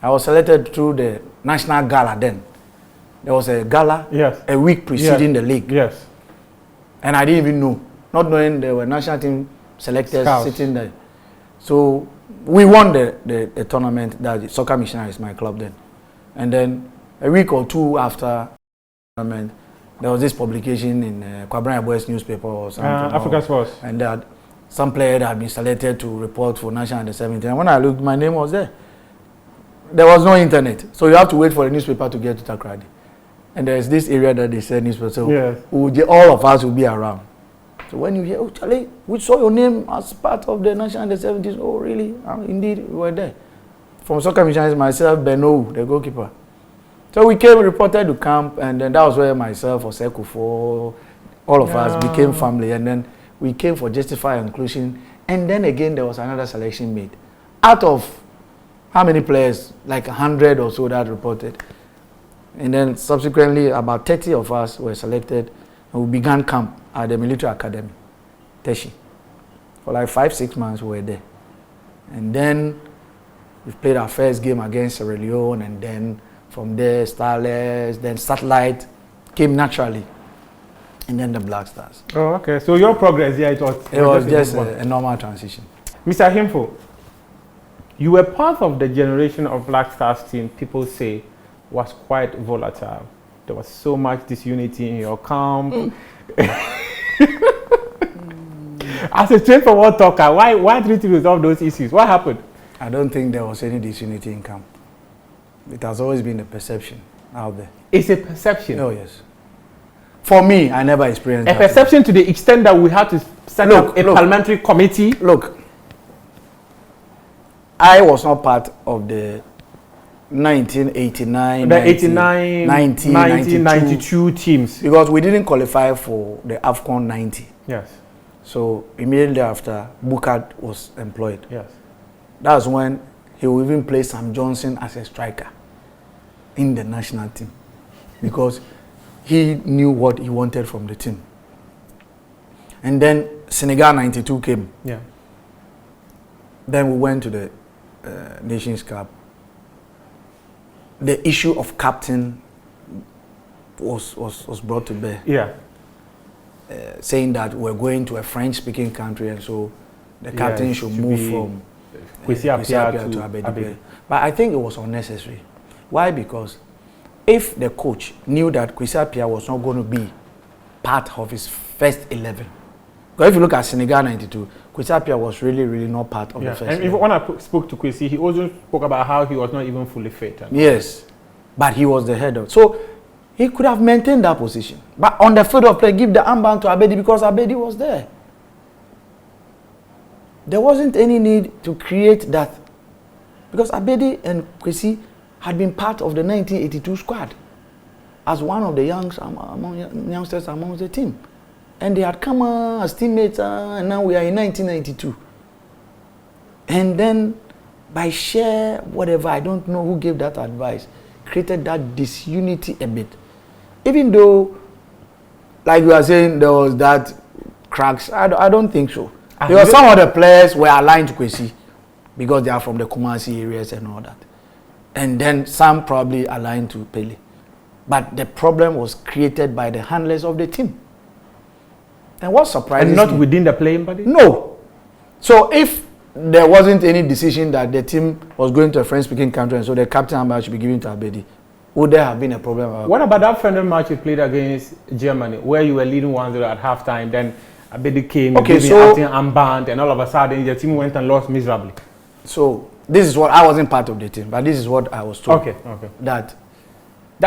I was selected through the national gala then. There was a gala a week preceding the league. Yes. And I didn't even know. Not knowing there were national team selectors sitting there. So we won the tournament. That Soccer Missionaries, my club then. And then a week or two after the tournament, there was this publication in Kwabran Boys newspaper or something. Africa Sports. And that some player had been selected to report for national Under-17. And when I looked, my name was there. There was no internet. So you have to wait for the newspaper to get to Takrady. And there's this area that they send newspaper. So all of us will be around. So when you hear, oh, Charlie, we saw your name as part of the national Under-17. Oh, really? Indeed, we were there. From Soccer Missionaries, myself, Beno, the goalkeeper. So we came, reported to camp, and then that was where myself, Osekufo, all of us became family. And then we came for Justify Inclusion. And then again, there was another selection made. out of how many players? Like 100 or so that reported. And then subsequently, about 30 of us were selected, and we began camp at the military academy, Teshi. For like 5-6 months, we were there. And then we played our first game against Sierra Leone, and then from there, Starlets, then Satellite came naturally, and then the Black Stars. Oh, okay. So your progress, yeah, it was just a normal transition. Mr. Ahinful, you were part of the generation of Black Stars team people say was quite volatile. There was so much disunity in your camp. As a straightforward talker, why didn't you resolve those issues? What happened? I don't think there was any disunity in camp. It has always been a perception out there. It's a perception? Oh, yes. For me, I never experienced a perception to the extent that we had to set up a parliamentary committee? Look, I was not part of the 1989, the 89, 1992 teams. Because we didn't qualify for the AFCON 90. Yes. So immediately after, Bukad was employed. Yes. That's when he will even play Sam Johnson as a striker in the national team. Because he knew what he wanted from the team. And then Senegal 92 came. Yeah. Then we went to the Nations Cup. The issue of captain was brought to bear. Yeah. Saying that we're going to a French-speaking country, and so the captain should move from Kwesi Appiah to Abedi. But I think it was unnecessary. Why? Because if the coach knew that Kwesi Appiah was not going to be part of his first 11, because if you look at Senegal 92, Kwesi Appiah was really not part of the first 11. And when I spoke to Kwesi, he also spoke about how he was not even fully fit. Yes, but he was the head of. So he could have maintained that position. But on the field of play, give the armband to Abedi because Abedi was there. There wasn't any need to create that. Because Abedi and Kwesi had been part of the 1982 squad as one of the youngsters among the team. And they had come as teammates, and now we are in 1992. And then, by sheer whatever, I don't know who gave that advice, created that disunity a bit. Even though, like you are saying, there was that cracks, I don't think so. Because some of the players were aligned to Kwesi because they are from the Kumasi areas and all that. And then some probably aligned to Pele. But the problem was created by the handlers of the team. And what surprises me... And not within the playing body? No. So if there wasn't any decision that the team was going to a French-speaking country and so the captain should be given to Abedi, would there have been a problem? What about that friendly match you played against Germany, where you were leading 1-0 at halftime, then Abedi came, acting armband, and all of a sudden the team went and lost miserably? So this is what I wasn't part of the team, but this is what I was told. Okay. That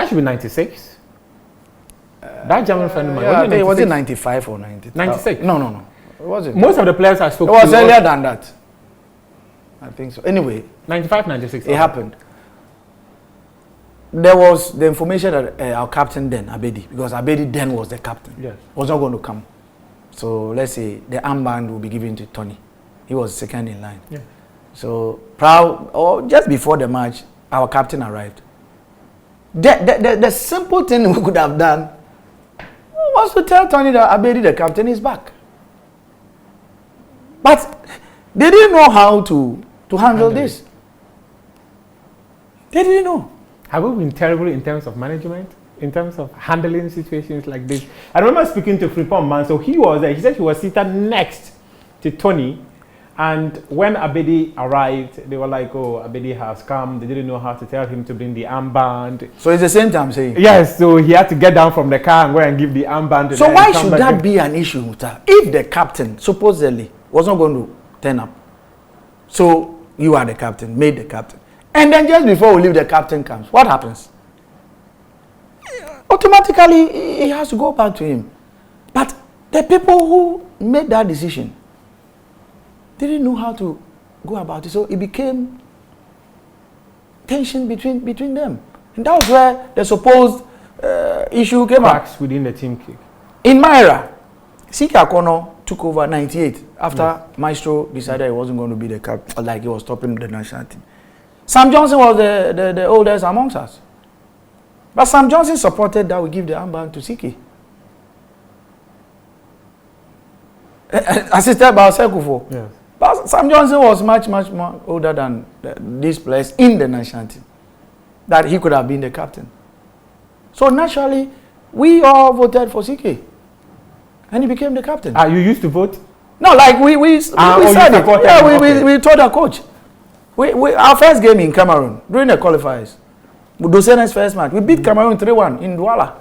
should be 96. That German friendly match. Was it 95 or 90? 96. No. It wasn't. Most of the players I spoke to. It was earlier than that. I think so. Anyway. 95, 96. It happened. There was the information that our captain then, Abedi, because Abedi then was the captain, was not going to come. So let's say the armband will be given to Tony. He was second in line. Yeah. So just before the match, our captain arrived. The simple thing we could have done was to tell Tony that Abedi, the captain, is back. But they didn't know how to handle this. They didn't know. Have we been terrible in terms of management, in terms of handling situations like this? I remember speaking to Frimpong Man, so he was there. He said he was seated next to Tony. And when Abedi arrived, they were like, oh, Abedi has come. They didn't know how to tell him to bring the armband. So it's the same time saying? Yes, so he had to get down from the car and go and give the armband. So why should that be an issue, Muta? If the captain, supposedly, was not going to turn up, so you are the captain, made the captain, and then just before we leave, the captain comes, what happens? Automatically, he has to go back to him. But the people who made that decision, they didn't know how to go about it, so it became tension between them, and that was where the supposed issue came up. Cracks within the team kick. In my era, Siki Akono took over 98 after Maestro decided he wasn't going to be the captain, like he was stopping the national team. Sam Johnson was the oldest amongst us. But Sam Johnson supported that we give the armband to CK. Assisted by Sekufo. Yes. But Sam Johnson was much more older than these players in the national team, that he could have been the captain. So naturally, we all voted for CK. And he became the captain. You used to vote? No, like we said it. Yeah, we told the coach. Our first game in Cameroon, during the qualifiers, Dosena's first match, we beat Cameroon 3-1 in Douala.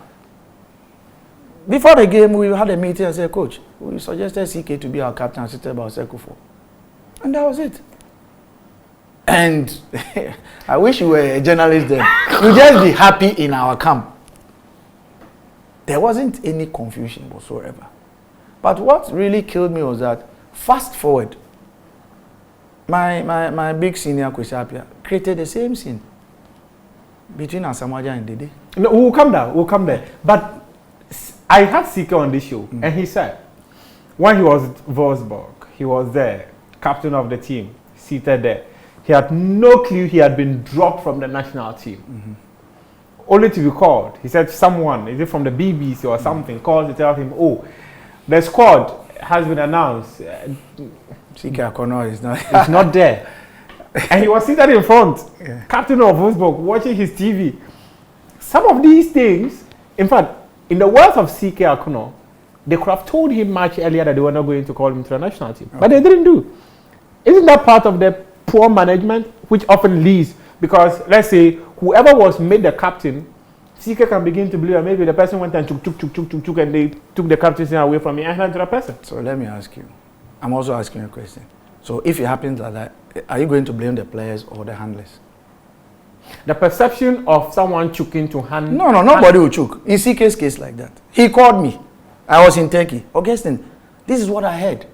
Before the game, we had a meeting and said, Coach, we suggested CK to be our captain, assisted by Sekufo. And that was it. And I wish you were a journalist then. We'd just be happy in our camp. There wasn't any confusion whatsoever. But what really killed me was that, fast forward, my big senior, Kwesapia, created the same scene between Asamoah and Dede. No, we'll come there. But I had CK on this show, and he said, when he was at Wolfsburg, he was there, captain of the team, seated there. He had no clue he had been dropped from the national team. Only to be called. He said someone, is it from the BBC or something, called to tell him, oh, the squad has been announced. CK Akono is not. It's not there. And he was seated in front, captain of Wolfsburg, watching his TV. Some of these things, in fact, in the words of CK Akono, they could have told him much earlier that they were not going to call him to the national team. Okay. But they didn't do. Isn't that part of the poor management, which often leads? Because, let's say, whoever was made the captain, CK can begin to believe that maybe the person went and took, and they took the captaincy away from me and handed to the person. So let me ask you. I'm also asking you a question. So if it happens like that, are you going to blame the players or the handlers? The perception of someone choking to hand... No, nobody will choke. In CK's case like that. He called me. I was in Turkey. Augustine, this is what I heard.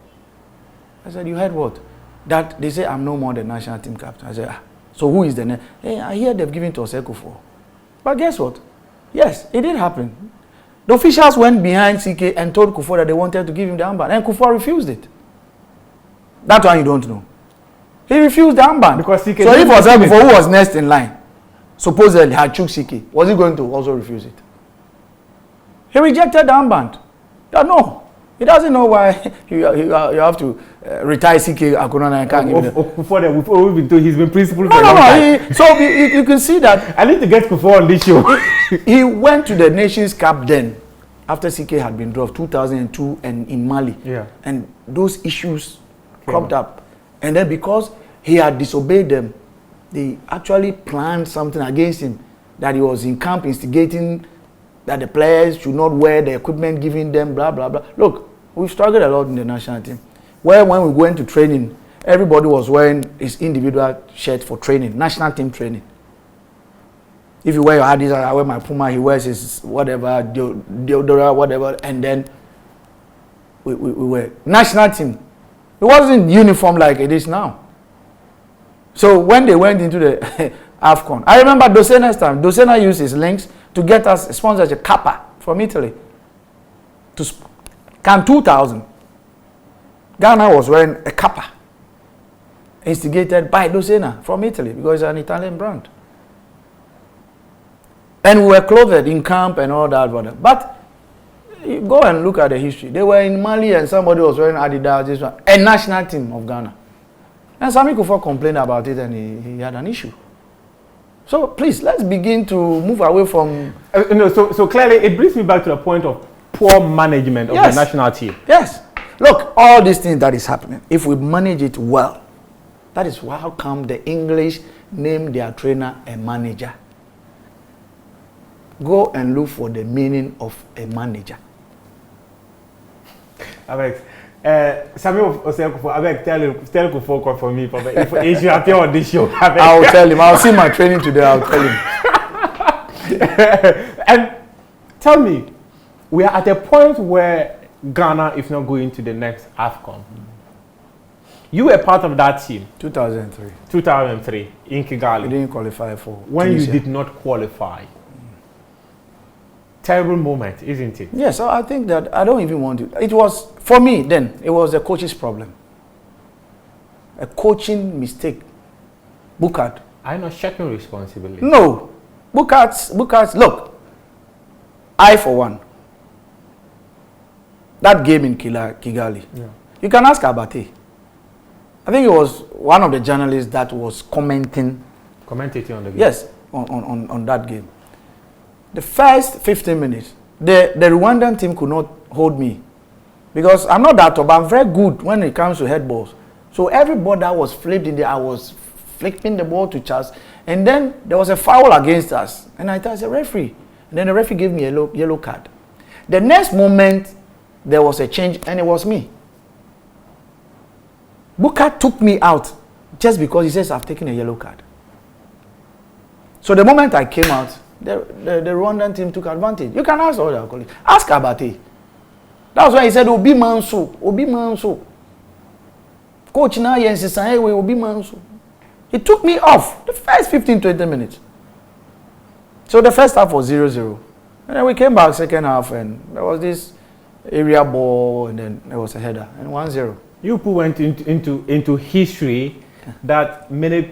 I said, you heard what? That they say I'm no more the national team captain. I said, so who is the next? Hey, I hear they've given to Sekufo. But guess what? Yes, it did happen. The officials went behind CK and told Kufo that they wanted to give him the armband, and Kufo refused it. That one you don't know. He refused the armband. Because CK... So if it was Sekufo who was next in line, supposedly had chook CK, was he going to also refuse it? He rejected the armband. No, he doesn't know why you have to retire CK Akonana and can't give it. We've been told he's been principled for a long time. So you can see that. I need to get Kufo on this show. He went to the Nations Cup then, after CK had been dropped, 2002, and in Mali. Yeah. And those issues cropped up. And then because he had disobeyed them, they actually planned something against him, that he was in camp instigating that the players should not wear the equipment given them, blah, blah, blah. Look, we've struggled a lot in the national team. Where when we went to training, everybody was wearing his individual shirt for training, national team training. If you wear your Adidas, I wear my Puma, he wears his whatever, deodorant, whatever, and then we were national team. It wasn't uniform like it is now. So when they went into the AFCON, I remember Dosena's time. Dosena used his links to get us a sponsorship, Kappa, from Italy. To Can 2000. Ghana was wearing a Kappa, instigated by Dosena from Italy, because it's an Italian brand. And we were clothed in camp and all that. But you go and look at the history. They were in Mali and somebody was wearing Adidas, this one, a national team of Ghana. And Sami Kufo complained about it, and he had an issue. So please, let's begin to move away from... So clearly, it brings me back to the point of poor management of the national team. Yes. Look, all these things that is happening, if we manage it well, that is how come the English name their trainer a manager. Go and look for the meaning of a manager. Alex, Samuel Osekufo, tell Kufo for me, if you appear on this show. I will tell him. I'll see my training today. I'll tell him. And tell me, we are at a point where Ghana is not going to the next AFCON. You were part of that team. 2003. 2003 in Kigali. We didn't qualify for. When Tunisia. You did not qualify. terrible moment, isn't it? Yes, so I think that I don't even want it. It was, for me then, it was the coach's problem. A coaching mistake. Bukart. Are you not shaking responsibility? No. Bukart, look, I for one, that game in Kigali, you can ask Abate. I think it was one of the journalists that was commentating on the game. Yes, on that game. The first 15 minutes, the Rwandan team could not hold me because I'm not that top, but I'm very good when it comes to head balls. So every ball that was flipped in there, I was flipping the ball to Charles. And then there was a foul against us. And I thought, it's a referee. And then the referee gave me a yellow card. The next moment, there was a change, and it was me. Bukart took me out just because he says I've taken a yellow card. So the moment I came out, the Rwandan team took advantage. You can ask all their colleagues. Ask Abate. That was why he said, Obi Manso. Coach now, Obi Manso. He took me off the first 15-20 minutes. So the first half was 0-0. And then we came back second half, and there was this area ball, and then there was a header, and 1-0. You went into history that many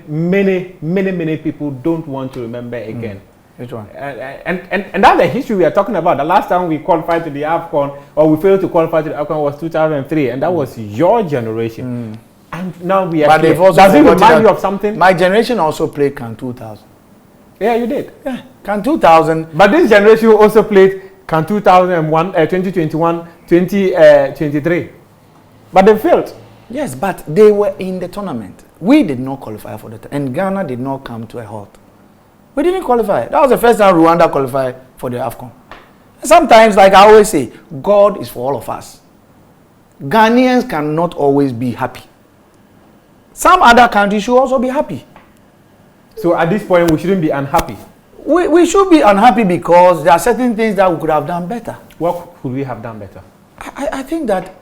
people don't want to remember again. Which one? And that's the history we are talking about. The last time we qualified to the AFCON, or we failed to qualify to the AFCON, was 2003, and that was your generation. And now we are. But they've also does it remind you of something? My generation also played CAN 2000. Yeah, you did. Yeah, CAN 2000. But this generation also played CAN 2001, 2021, 2023. But they failed. Yes, but they were in the tournament. We did not qualify for the and Ghana did not come to a halt. We didn't qualify. That was the first time Rwanda qualified for the AFCON. Sometimes, like I always say, God is for all of us. Ghanaians cannot always be happy. Some other countries should also be happy. So at this point, we shouldn't be unhappy. We should be unhappy because there are certain things that we could have done better. What could we have done better? I think that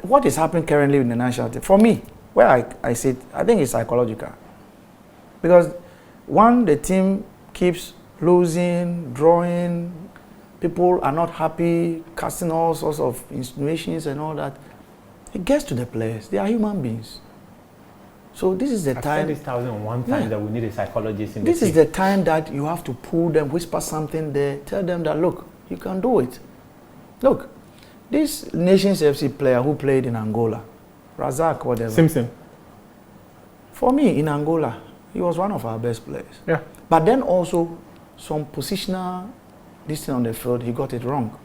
what is happening currently in the national team, for me, where I sit, I think it's psychological. Because one, the team keeps losing, drawing, people are not happy, casting all sorts of insinuations and all that. It gets to the players. They are human beings. So this is the time. I've said this 1,001 times that we need a psychologist in the team. This is the time that you have to pull them, whisper something there, tell them that, look, you can do it. Look, this Nations FC player who played in Angola, Razak, whatever. Simpson. For me, in Angola, he was one of our best players. Yeah. But then also, some positional this thing on the field, he got it wrong.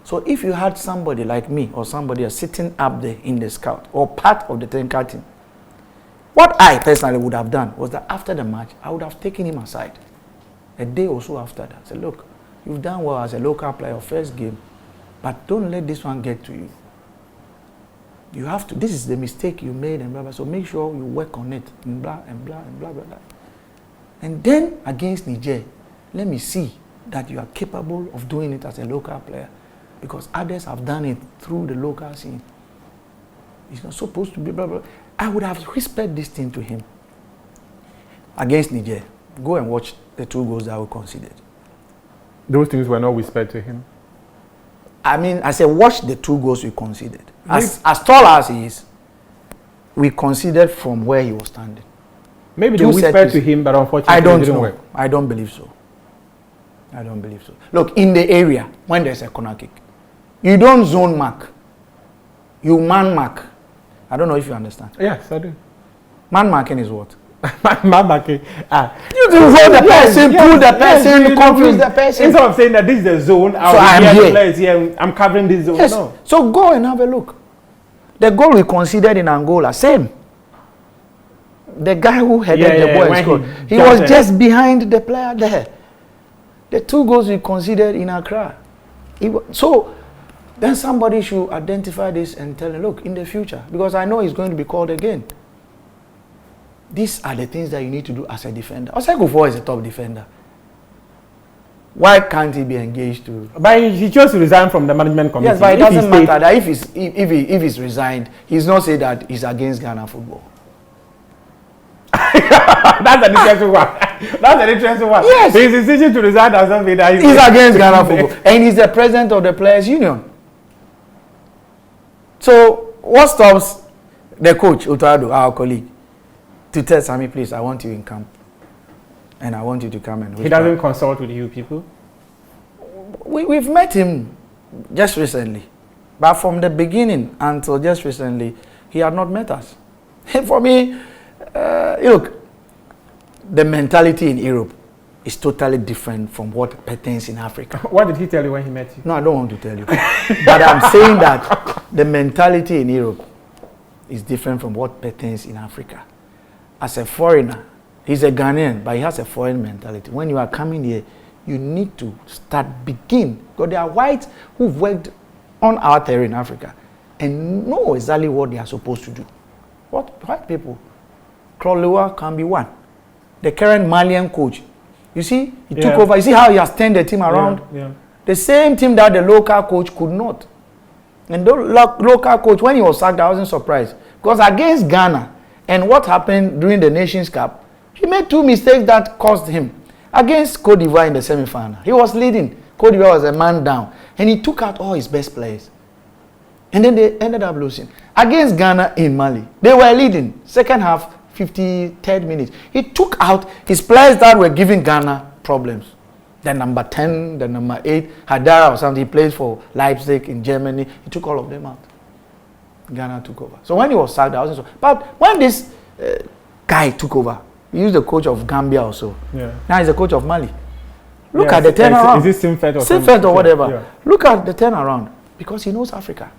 So if you had somebody like me or somebody else sitting up there in the scout or part of the technical team, what I personally would have done was that after the match, I would have taken him aside. A day or so after that, I said, look, you've done well as a local player, first game, but don't let this one get to you. You have to, this is the mistake you made and blah, blah, so make sure you work on it and blah, and blah, and blah, blah, blah. And then against Niger, let me see that you are capable of doing it as a local player because others have done it through the local scene. It's not supposed to be blah, blah. I would have whispered this thing to him. Against Niger, go and watch the 2 goals that we conceded. Those things were not whispered to him? I mean, I said, watch the 2 goals we conceded. As tall as he is, we conceded from where he was standing. Maybe they whispered to him, but unfortunately it didn't work. I don't believe so. I don't believe so. Look, in the area, when there's a corner kick, you don't zone mark. You man mark. I don't know if you understand. Yes, I do. Man marking is what? Man marking. You do hold the person, pull the person, confuse the person. Instead of saying that this is the zone, I'm covering this zone. Yes. No. So go and have a look. The goal we considered in Angola, same. The guy who headed the ball and scored, he was just behind the player there. The 2 goals we considered in Accra. So then somebody should identify this and tell him, look, in the future, because I know he's going to be called again. These are the things that you need to do as a defender. Osei is a top defender. Why can't he be engaged to? But he chose to resign from the management committee. Yes, but it doesn't matter that if he's resigned, he's not saying that he's against Ghana football. That's a different one. That's an interesting one. Yes. His decision to resign doesn't mean that He's against Ghana football. And he's the president of the Players Union. So, what stops the coach, Otado, our colleague, to tell Sammy, please, I want you in camp. And I want you to come and... He doesn't consult with you people? We've met him just recently. But from the beginning until just recently, he had not met us. For me, look, the mentality in Europe is totally different from what pertains in Africa. What did he tell you when he met you? No, I don't want to tell you. But I'm saying that the mentality in Europe is different from what pertains in Africa. As a foreigner, he's a Ghanaian, but he has a foreign mentality. When you are coming here, you need to begin. Because there are whites who've worked on our territory in Africa and know exactly what they are supposed to do. What white people? Kroliwa can be one. The current Malian coach, you see, he took over. You see how he has turned the team around? Yeah. The same team that the local coach could not. And the local coach, when he was sacked, I wasn't surprised. Because against Ghana, and what happened during the Nations Cup, he made 2 mistakes that cost him. Against Cote d'Ivoire in the semi-final, he was leading. Cote d'Ivoire was a man down. And he took out all his best players. And then they ended up losing. Against Ghana in Mali, they were leading. Second half, 53rd minute. He took out his players that were giving Ghana problems. The number 10, the number 8, Hadara or something, he played for Leipzig in Germany. He took all of them out. Ghana took over. So when he was sacked, I wasn't so. But when this guy took over, he used the coach of Gambia also. Yeah. Now he's the coach of Mali. Look at the turnaround. Is it Simfet or Simfet or whatever? Yeah. Look at the turnaround because he knows Africa.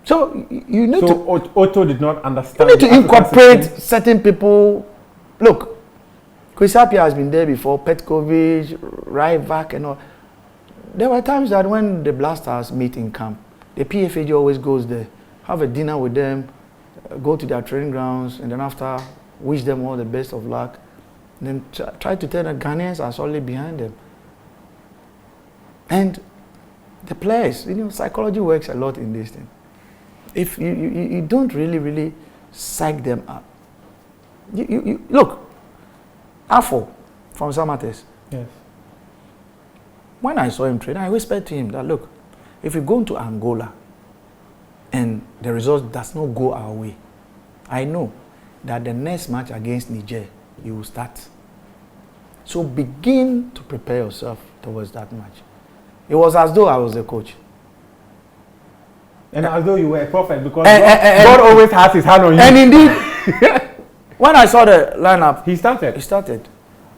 So you need to. Otto did not understand. You need to incorporate certain people. Look, Chris Appiah has been there before. Petkovic, Ryvac, and all. There were times that when the Black Stars meet in camp, the PFAG always goes there, have a dinner with them, go to their training grounds, and then after wish them all the best of luck. Then try to tell the Ghanaians are solely behind them. And the players, psychology works a lot in this thing. If you don't really psych them up. You look, Afo from Samates. Yes. When I saw him train, I whispered to him that, look, if we go into Angola and the result does not go our way, I know that the next match against Niger, you will start. So begin to prepare yourself towards that match. It was as though I was a coach. And as though you were a prophet, because God always has his hand on you. And indeed, when I saw the lineup, he started.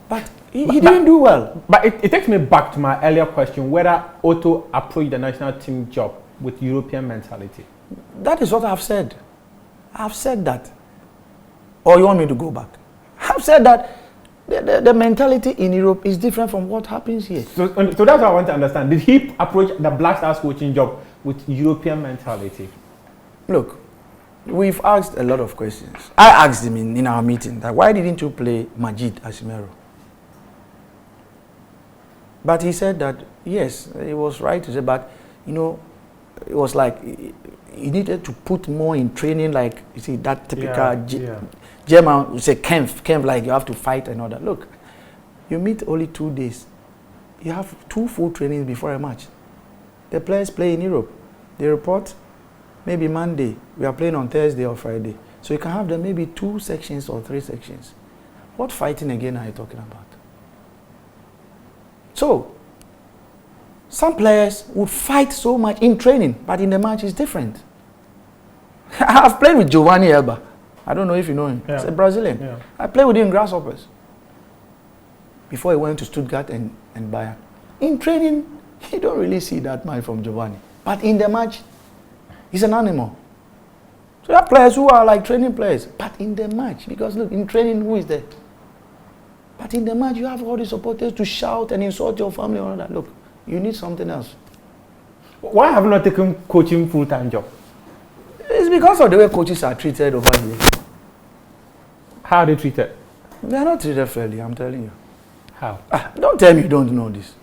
But he didn't do well. But it takes me back to my earlier question, whether Otto approached the national team job with European mentality. That is what I've said. I've said that. Or you want me to go back? I've said that the mentality in Europe is different from what happens here. So that's what I want to understand. Did he approach the Black Stars coaching job with European mentality? Look, we've asked a lot of questions. I asked him in our meeting that why didn't you play Majid Asimero? But he said that, yes, he was right to say, but, it was like he needed to put more in training, like, you see, that typical German, say camp, like you have to fight and all that. Look, you meet only 2 days. You have 2 full trainings before a match. The players play in Europe. They report maybe Monday. We are playing on Thursday or Friday. So you can have them maybe 2 sections or 3 sections. What fighting again are you talking about? So, some players would fight so much in training, but in the match it's different. I've played with Giovanni Elba. I don't know if you know him. Yeah. He's a Brazilian. Yeah. I played with him in Grasshoppers before he went to Stuttgart and Bayern. In training, you don't really see that much from Giovanni. But in the match, he's an animal. So there are players who are like training players. But in the match, because look, in training, who is there? But in the match, you have all the supporters to shout and insult your family and all that. Look, you need something else. Why have you not taken coaching full-time job? It's because of the way coaches are treated over here. How are they treated? They are not treated fairly, I'm telling you. How? Don't tell me you don't know this.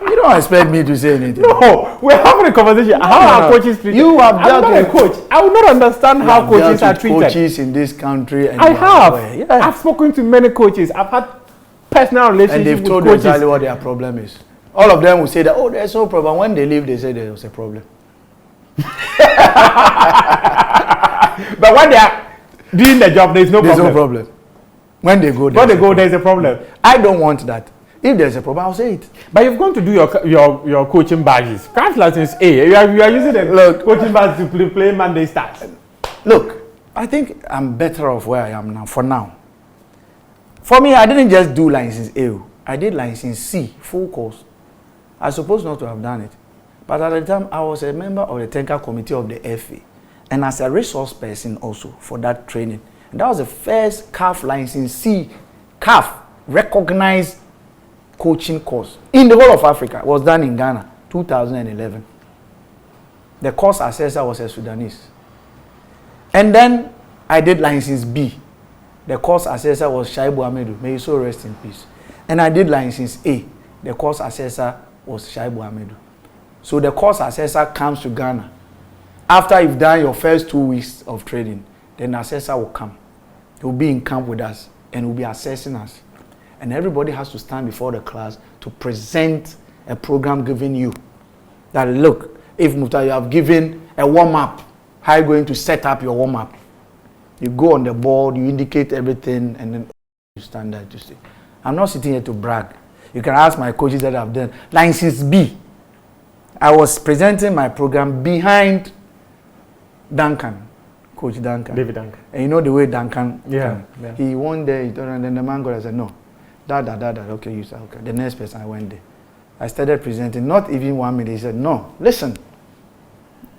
You don't expect me to say anything. No, we're having a conversation. How are coaches treated? You have dealt I'm not a coach. I would not understand how coaches are treated. Coaches in this country. And I have. Yeah. I've spoken to many coaches. I've had personal relationships and they've told with you coaches. exactly what their problem is. All of them will say that, oh, there's no problem. When they leave, they say there was a problem. But when they are doing the job, there's no problem. When they go, there's a problem. I don't want that. If there's a problem, I'll say it. But you've gone to do your coaching badges. Craft license A. You are using the coaching badge to play Monday Stars. Look, I think I'm better off where I am now, for now. For me, I didn't just do license A. I did license C, full course. I was supposed not to have done it. But at the time, I was a member of the technical committee of the FA. And as a resource person also for that training. And that was the first CAF license C, CAF recognized coaching course in the whole of Africa. It was done in Ghana, 2011. The course assessor was a Sudanese. And then I did license B. The course assessor was Shaibu Amedu. May he so rest in peace. And I did license A. The course assessor was Shaibu Amedu. So the course assessor comes to Ghana. After you've done your first 2 weeks of training, then the assessor will come. He will be in camp with us and will be assessing us. And everybody has to stand before the class to present a program given you. That look, if Muta, you have given a warm-up, how are you going to set up your warm-up? You go on the board, you indicate everything, and then you stand there to say. I'm not sitting here to brag. You can ask my coaches that I've done. License B, I was presenting my program behind Duncan, Coach Duncan. David Duncan. And you know the way Duncan, yeah. He won there, and then the man got and said, no, okay, you said, okay. The next person I went there. I started presenting, not even 1 minute. He said, no, listen,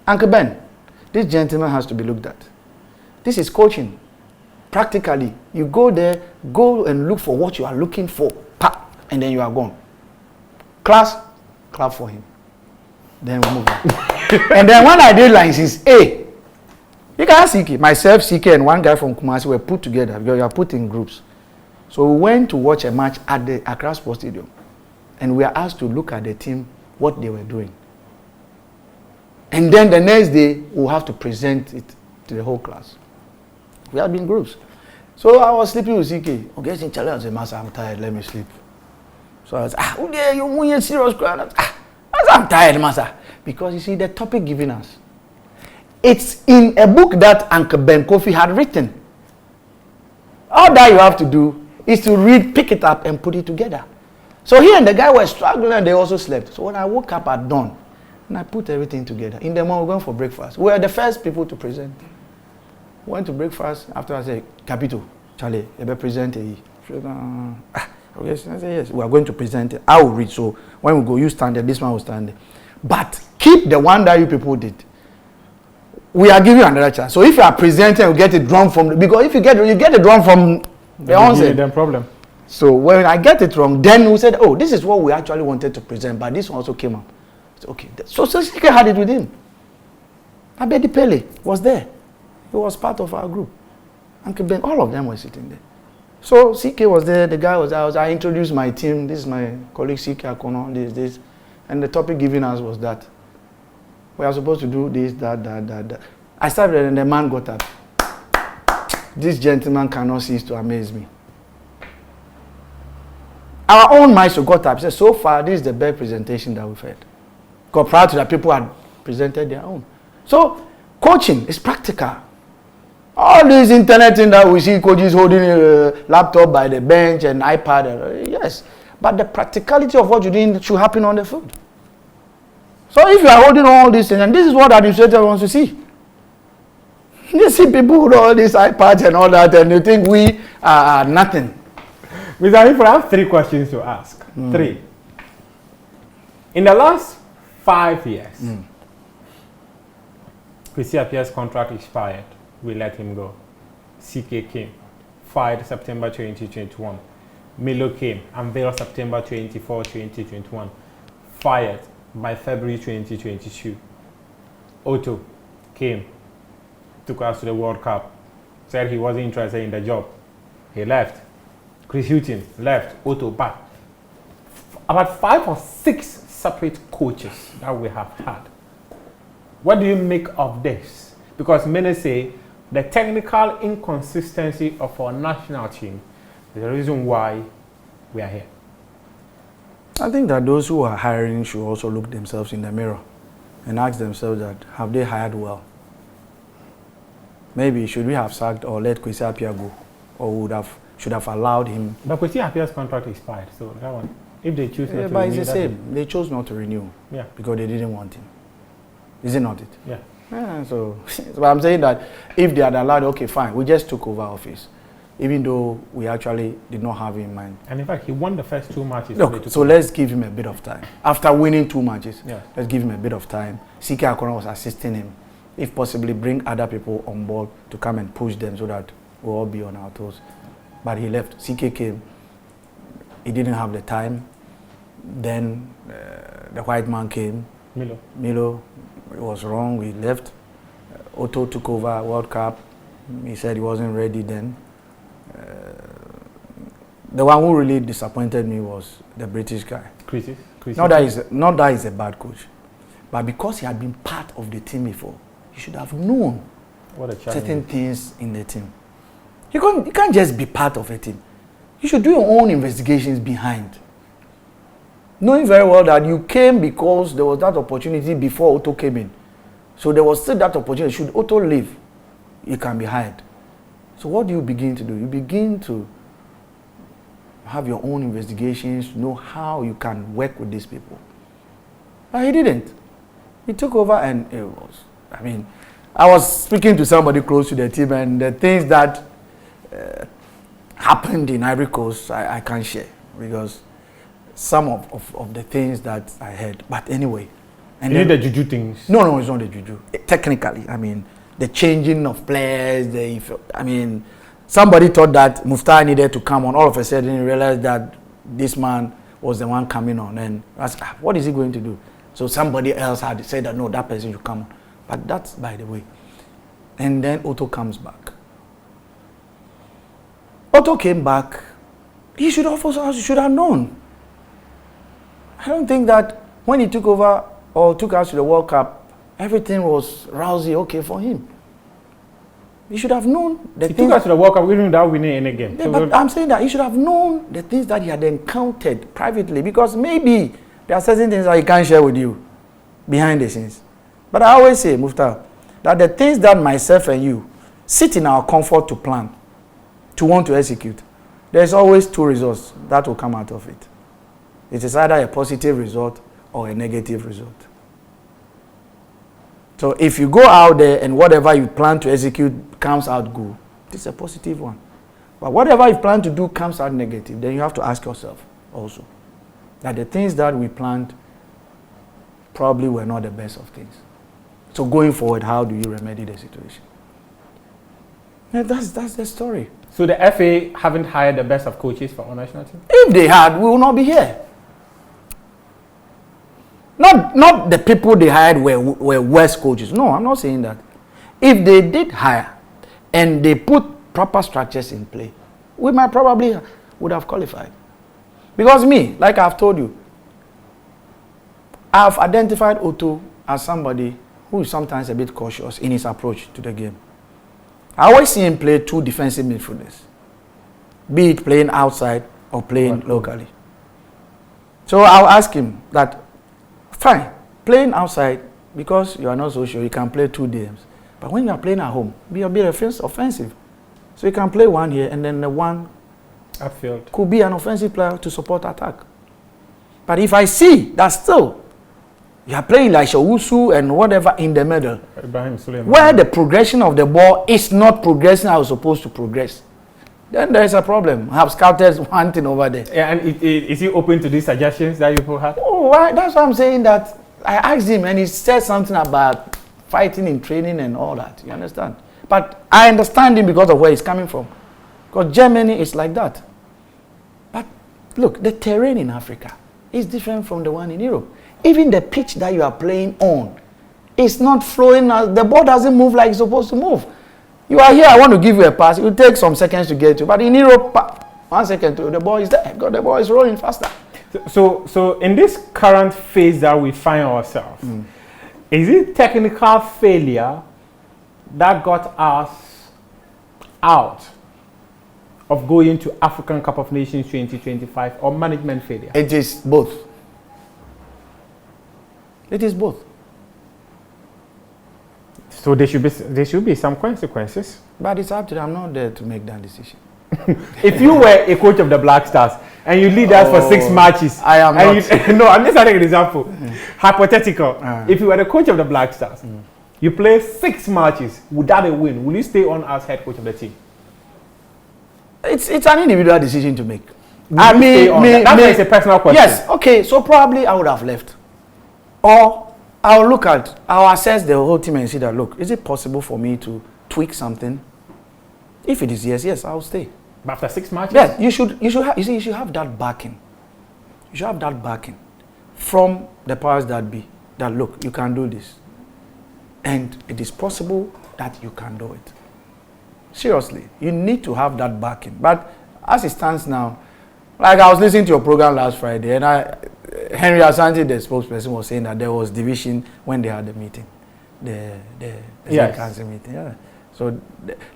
Uncle Ben, this gentleman has to be looked at. This is coaching. Practically, you go there, go and look for what you are looking for, and then you are gone. Class, clap for him. Then we move on. And then when I did license A, you can ask CK, myself, CK, and one guy from Kumasi were put together because you are put in groups. So we went to watch a match at the Accra Sports Stadium, and we were asked to look at the team, what they were doing. And then the next day, we'll have to present it to the whole class. We had been groups. So I was sleeping with CK. Okay, in Charlie, I said, Master, I'm tired, let me sleep. So I was, you're serious, I'm tired, Master. Because you see, the topic given us, it's in a book that Uncle Ben Kofi had written. All that you have to do is to read, pick it up, and put it together. So he and the guy were struggling, and they also slept. So when I woke up at dawn, and I put everything together. In the morning, we were going for breakfast. We were the first people to present. Went to breakfast. After I said, Capito, Charlie, you better present it. Okay, I said, yes, we are going to present it. I will read. So when we go, you stand there, this man will stand there. But keep the one that you people did. We are giving you another chance. So if you are presenting, you get it wrong from, because if you get it wrong from the onset, then problem. So when I get it wrong, then we said, oh, this is what we actually wanted to present, but this one also came up. Okay, so CK had it with him. Abedi Pele was there. He was part of our group. Uncle Ben, all of them were sitting there. So CK was there, the guy was there. I introduced my team. This is my colleague CK Akono, this. And the topic given us was that. We are supposed to do this, that. I started and the man got up. This gentleman cannot cease to amaze me. Our own maestro got up. He said, so far, this is the best presentation that we've had. Because prior to that, people had presented their own. So, coaching is practical. All this internet thing that we see coaches holding a laptop by the bench and iPad, yes. But the practicality of what you're doing should happen on the field. So if you are holding all these things, and this is what the administrator wants to see. They see people with all these iPads and all that, and they think we are nothing. Mr. Ahinful, I have 3 questions to ask. 3. In the last 5 years, Kwesi Appiah's contract expired. We let him go. CK came, fired September 2021. Milo came, unveiled September 24, 2021. Fired by February 2022. Otto came, took us to the World Cup, said he wasn't interested in the job. He left. Chris Hughton left. Otto back. About 5 or 6 separate coaches that we have had. What do you make of this? Because many say the technical inconsistency of our national team is the reason why we are here. I think that those who are hiring should also look themselves in the mirror and ask themselves that, have they hired well? Maybe should we have sacked or let Kwesi Appiah go, or should have allowed him? But Kwesi Appiah's contract expired, so that one, if they choose not to but renew, it's the same. They chose not to renew because they didn't want him. Is it not it? Yeah. So I'm saying that if they had allowed, okay, fine, we just took over office, even though we actually did not have him in mind. And in fact, he won the first 2 matches. Look, so let's give him a bit of time. After winning 2 matches, let's give him a bit of time. CK Akona was assisting him. If possibly, bring other people on board to come and push them so that we'll all be on our toes. But he left. CK came. He didn't have the time. Then the white man came. Milo. It was wrong. We left. Otto took over World Cup. He said he wasn't ready then. The one who really disappointed me was the British guy. Chris. Not that he's a bad coach, but because he had been part of the team before, he should have known certain things in the team. You can't just be part of a team. You should do your own investigations behind. Knowing very well that you came because there was that opportunity before Otto came in. So there was still that opportunity. Should Otto leave, you can be hired. So what do you begin to do? You begin to have your own investigations, know how you can work with these people. But he didn't. He took over and it was, I was speaking to somebody close to the team, and the things that happened in Ivory Coast, I can't share because some of the things that I heard. But anyway. And then the juju things? No, it's not the juju. Technically, the changing of players, somebody thought that Muftar needed to come on. All of a sudden, he realized that this man was the one coming on. And asked, what is he going to do? So somebody else had said that, no, that person should come on. But that's by the way. And then Otto comes back. Otto came back. He should have known. I don't think that when he took over or took us to the World Cup, everything was rosy, okay for him. He should have known the things. He took us to the World Cup even without winning any game. Yeah, but I'm saying that he should have known the things that he had encountered privately, because maybe there are certain things that he can't share with you behind the scenes. But I always say, Muftar, that the things that myself and you sit in our comfort to plan, to want to execute, there's always 2 results that will come out of it. It is either a positive result or a negative result. So if you go out there and whatever you plan to execute comes out good, it's a positive one. But whatever you plan to do comes out negative, then you have to ask yourself also that the things that we planned probably were not the best of things. So going forward, how do you remedy the situation? Yeah, that's the story. So the FA haven't hired the best of coaches for our national team? If they had, we will not be here. Not the people they hired were worse coaches. No, I'm not saying that. If they did hire and they put proper structures in play, we might probably would have qualified. Because me, like I've told you, I've identified Otto as somebody who is sometimes a bit cautious in his approach to the game. I always see him play 2 defensive midfielders, be it playing outside or playing locally. So I'll ask him that, fine, playing outside, because you are not so sure, you can play 2 games. But when you are playing at home, be a bit offensive. So you can play one here, and then the one upfield could be an offensive player to support attack. But if I see that still, you are playing like Shawusu and whatever in the middle, where the progression of the ball is not progressing how it's supposed to progress, then there is a problem. I have scouted one thing over there. Yeah, and is he open to these suggestions that you have? Oh, that's why I'm saying that. I asked him and he said something about fighting in training and all that. You understand? But I understand him because of where he's coming from. Because Germany is like that. But look, the terrain in Africa is different from the one in Europe. Even the pitch that you are playing on is not flowing. The ball doesn't move like it's supposed to move. You are here, I want to give you a pass. It will take some seconds to get to. But in Europe, 1 second, the ball is there. Because the ball is rolling faster. So in this current phase that we find ourselves, is it technical failure that got us out of going to African Cup of Nations 2025, or management failure? It is both. It is both. So there should be some consequences. But it's up to them. I'm not there to make that decision. If you were a coach of the Black Stars and you lead us for 6 matches, I am not. No, I'm just taking an example. Hypothetical. If you were the coach of the Black Stars, you play 6 matches without a win, will you stay on as head coach of the team? It's an individual decision to make. That's a personal question. Yes. Okay. So probably I would have left, or I'll assess the whole team and see that, look, is it possible for me to tweak something? If it is yes, I'll stay. But after 6 matches? Yes, you should have that backing. You should have that backing from the powers that be, that look, you can do this. And it is possible that you can do it. Seriously, you need to have that backing. But as it stands now, like I was listening to your program last Friday, and Henry Asante, the spokesperson, was saying that there was division when they had the meeting, the council meeting. Yeah. So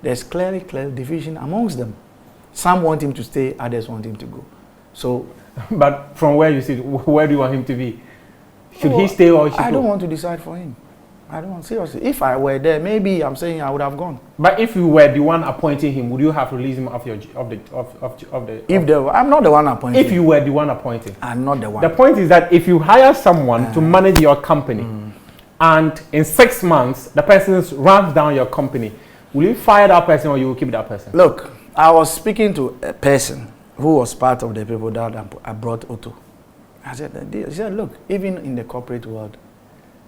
there's clear division amongst them. Some want him to stay, others want him to go. So, but from where you sit, where do you want him to be? Should he stay or should he go? I don't want to decide for him. I don't want, seriously. If I were there, maybe I'm saying I would have gone. But if you were the one appointing him, would you have released him of the? I'm not the one appointing. If you were the one appointing, I'm not the one. The point is that if you hire someone to manage your company, and in 6 months the person runs down your company, will you fire that person or you will keep that person? Look, I was speaking to a person who was part of the people that I brought Otto. I said, look, even in the corporate world,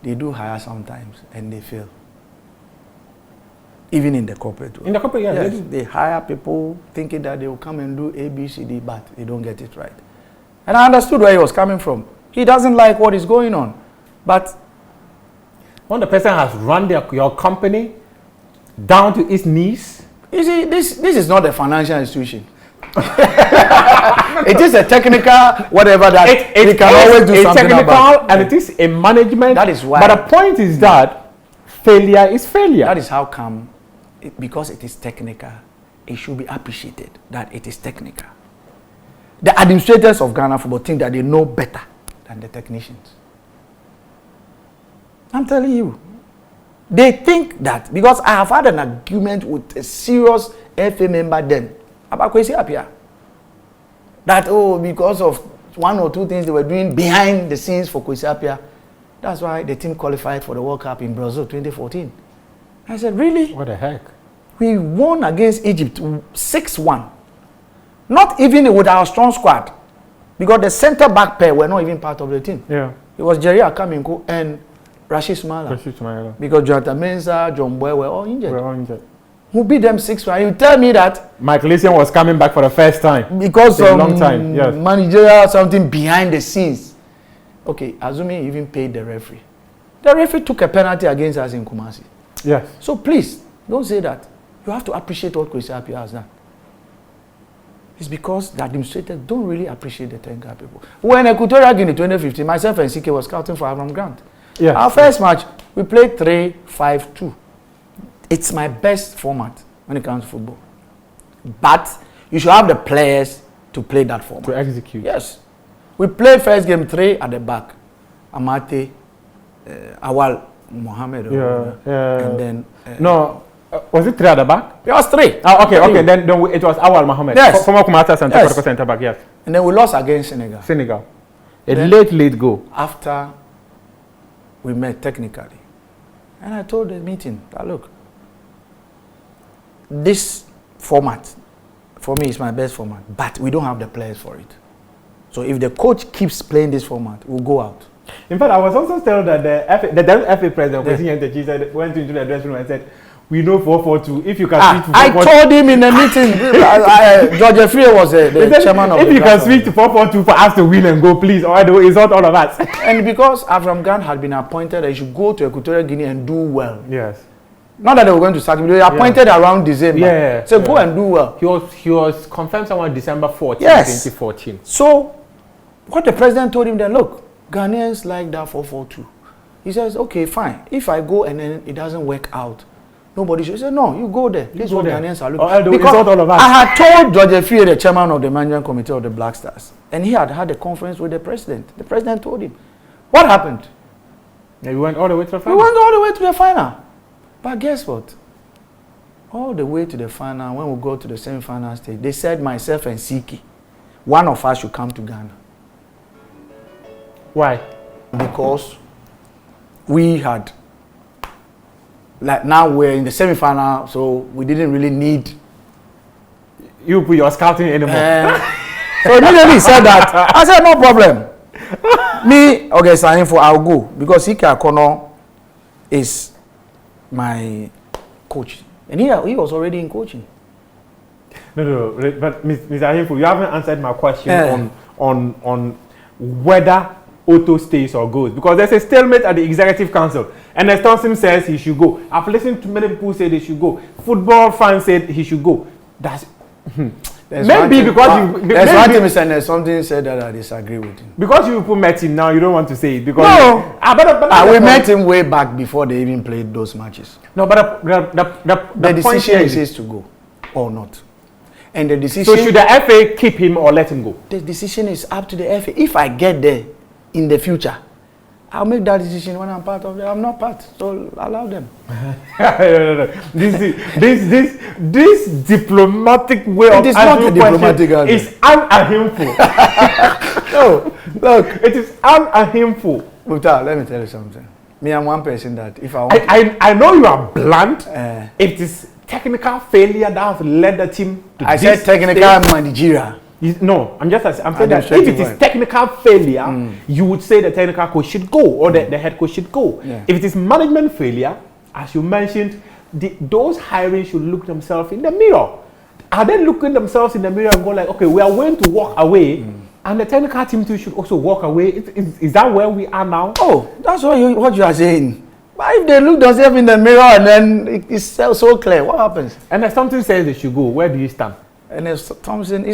they do hire sometimes and they fail. Even in the corporate world. In the corporate, yes, they hire people thinking that they will come and do A, B, C, D, but they don't get it right. And I understood where he was coming from. He doesn't like what is going on. But when the person has run your company down to its knees. You see, this is not a financial institution. It is a technical whatever that it can always do something about. And it is a management. That is why. But the point is that failure is failure. That is how come, because it is technical, it should be appreciated that it is technical. The administrators of Ghana football think that they know better than the technicians. I'm telling you. They think that, because I have had an argument with a serious FA member then about Kwesi Appiah, that because of 1 or 2 things they were doing behind the scenes for Kwesi Appiah, that's why the team qualified for the World Cup in Brazil 2014. I said, really? What the heck? We won against Egypt 6-1. Not even with our strong squad, because the center back pair were not even part of the team. Yeah. It was Jerry Akaminko and Rashid Sumala. Because Jonathan Mensah, John Boy were all injured. Who beat them 6-1? You tell me that Mike Leeson was coming back for the first time. Because of long time. Yes. Managerial something behind the scenes. Okay, Azumi even paid the referee. The referee took a penalty against us in Kumasi. Yes. So please, don't say that. You have to appreciate what Kwesi Appiah has done. It's because the administrators don't really appreciate the technical people. When Equatorial Guinea 2015, myself and CK was scouting for Avram Grant. Yes. Our first match, we played 3-5-2. It's my best format when it comes to football. But you should have the players to play that format. To execute. Yes. We played first game 3 at the back. Amate, Awal Mohammed. And then... was it 3 at the back? It was 3. Oh, okay. Then it was Awal Mohammed. Yes. Former Kumata center back, yes. And then we lost against Senegal. Late goal. After we met technically. And I told the meeting that, look, this format, for me, is my best format. But we don't have the players for it. So if the coach keeps playing this format, we'll go out. In fact, I was also told that the FA president, went into the dressing room and said, we know 4-4-2. If you can switch to 4-4-2. I told him in the meeting, George Efrie was the chairman of the If you can switch to 4-4-2 for us to win and go, please, or it's not all of us. And because Avram Grant had been appointed, he should go to Equatorial Guinea and do well. Yes. Not that they were going to sack him, they were appointed around December. Yeah. So go and do well. He was confirmed somewhere December 14, 2014. So what the president told him then, look, Ghanaians like that 4-4-2. He says, okay, fine. If I go and then it doesn't work out, nobody should say, no, you go there. This is what Ghanaians are looking for. Because all of us. I had told George Efie, the chairman of the management committee of the Black Stars, and he had had a conference with the president. The president told him. What happened? Yeah, we went all the way to the final. We went all the way to the final. But guess what? All the way to the final, when we go to the semi-final stage, they said myself and Siki, one of us should come to Ghana. Why? Because we had, like now we're in the semi-final, so we didn't really need. You put your scouting anymore. So immediately he said that. I said, no problem. Me, Augustine Ahinful, I'll go. Because Ike Akono is my coach. And he was already in coaching. No, but Mr. Ahinful, you haven't answered my question on whether Otto stays or goes. Because there's a stalemate at the executive council. And as Thompson says he should go. I've listened to many people say they should go. Football fans said he should go. That's... maybe because you... There's one thing, Mr. There's something said that I disagree with him. Because you put met him now, you don't want to say it. Because no! We met him way back before they even played those matches. No, but the decision is his to go or not. And the decision... So should the FA keep him or let him go? The decision is up to the FA. If I get there in the future, I'll make that decision when I'm part of it. I'm not part, so allow them. No. This diplomatic way of answering diplomatic answer. Is Ahinful. No, look, it is Ahinful. Mukhtar, let me tell you something. Me, I'm one person that if I want I know you are blunt. It is technical failure that has led the team to I said technical managerial. No, I'm saying that if it is technical failure, you would say the technical coach should go or the head coach should go. Yeah. If it is management failure, as you mentioned, those hiring should look themselves in the mirror. Are they looking themselves in the mirror and go like, okay, we are willing to walk away, and the technical team too should also walk away? Is that where we are now? Oh, that's what you are saying. But if they look themselves in the mirror and then it's so clear, what happens? And if something says they should go, where do you stand? And if Thompson, he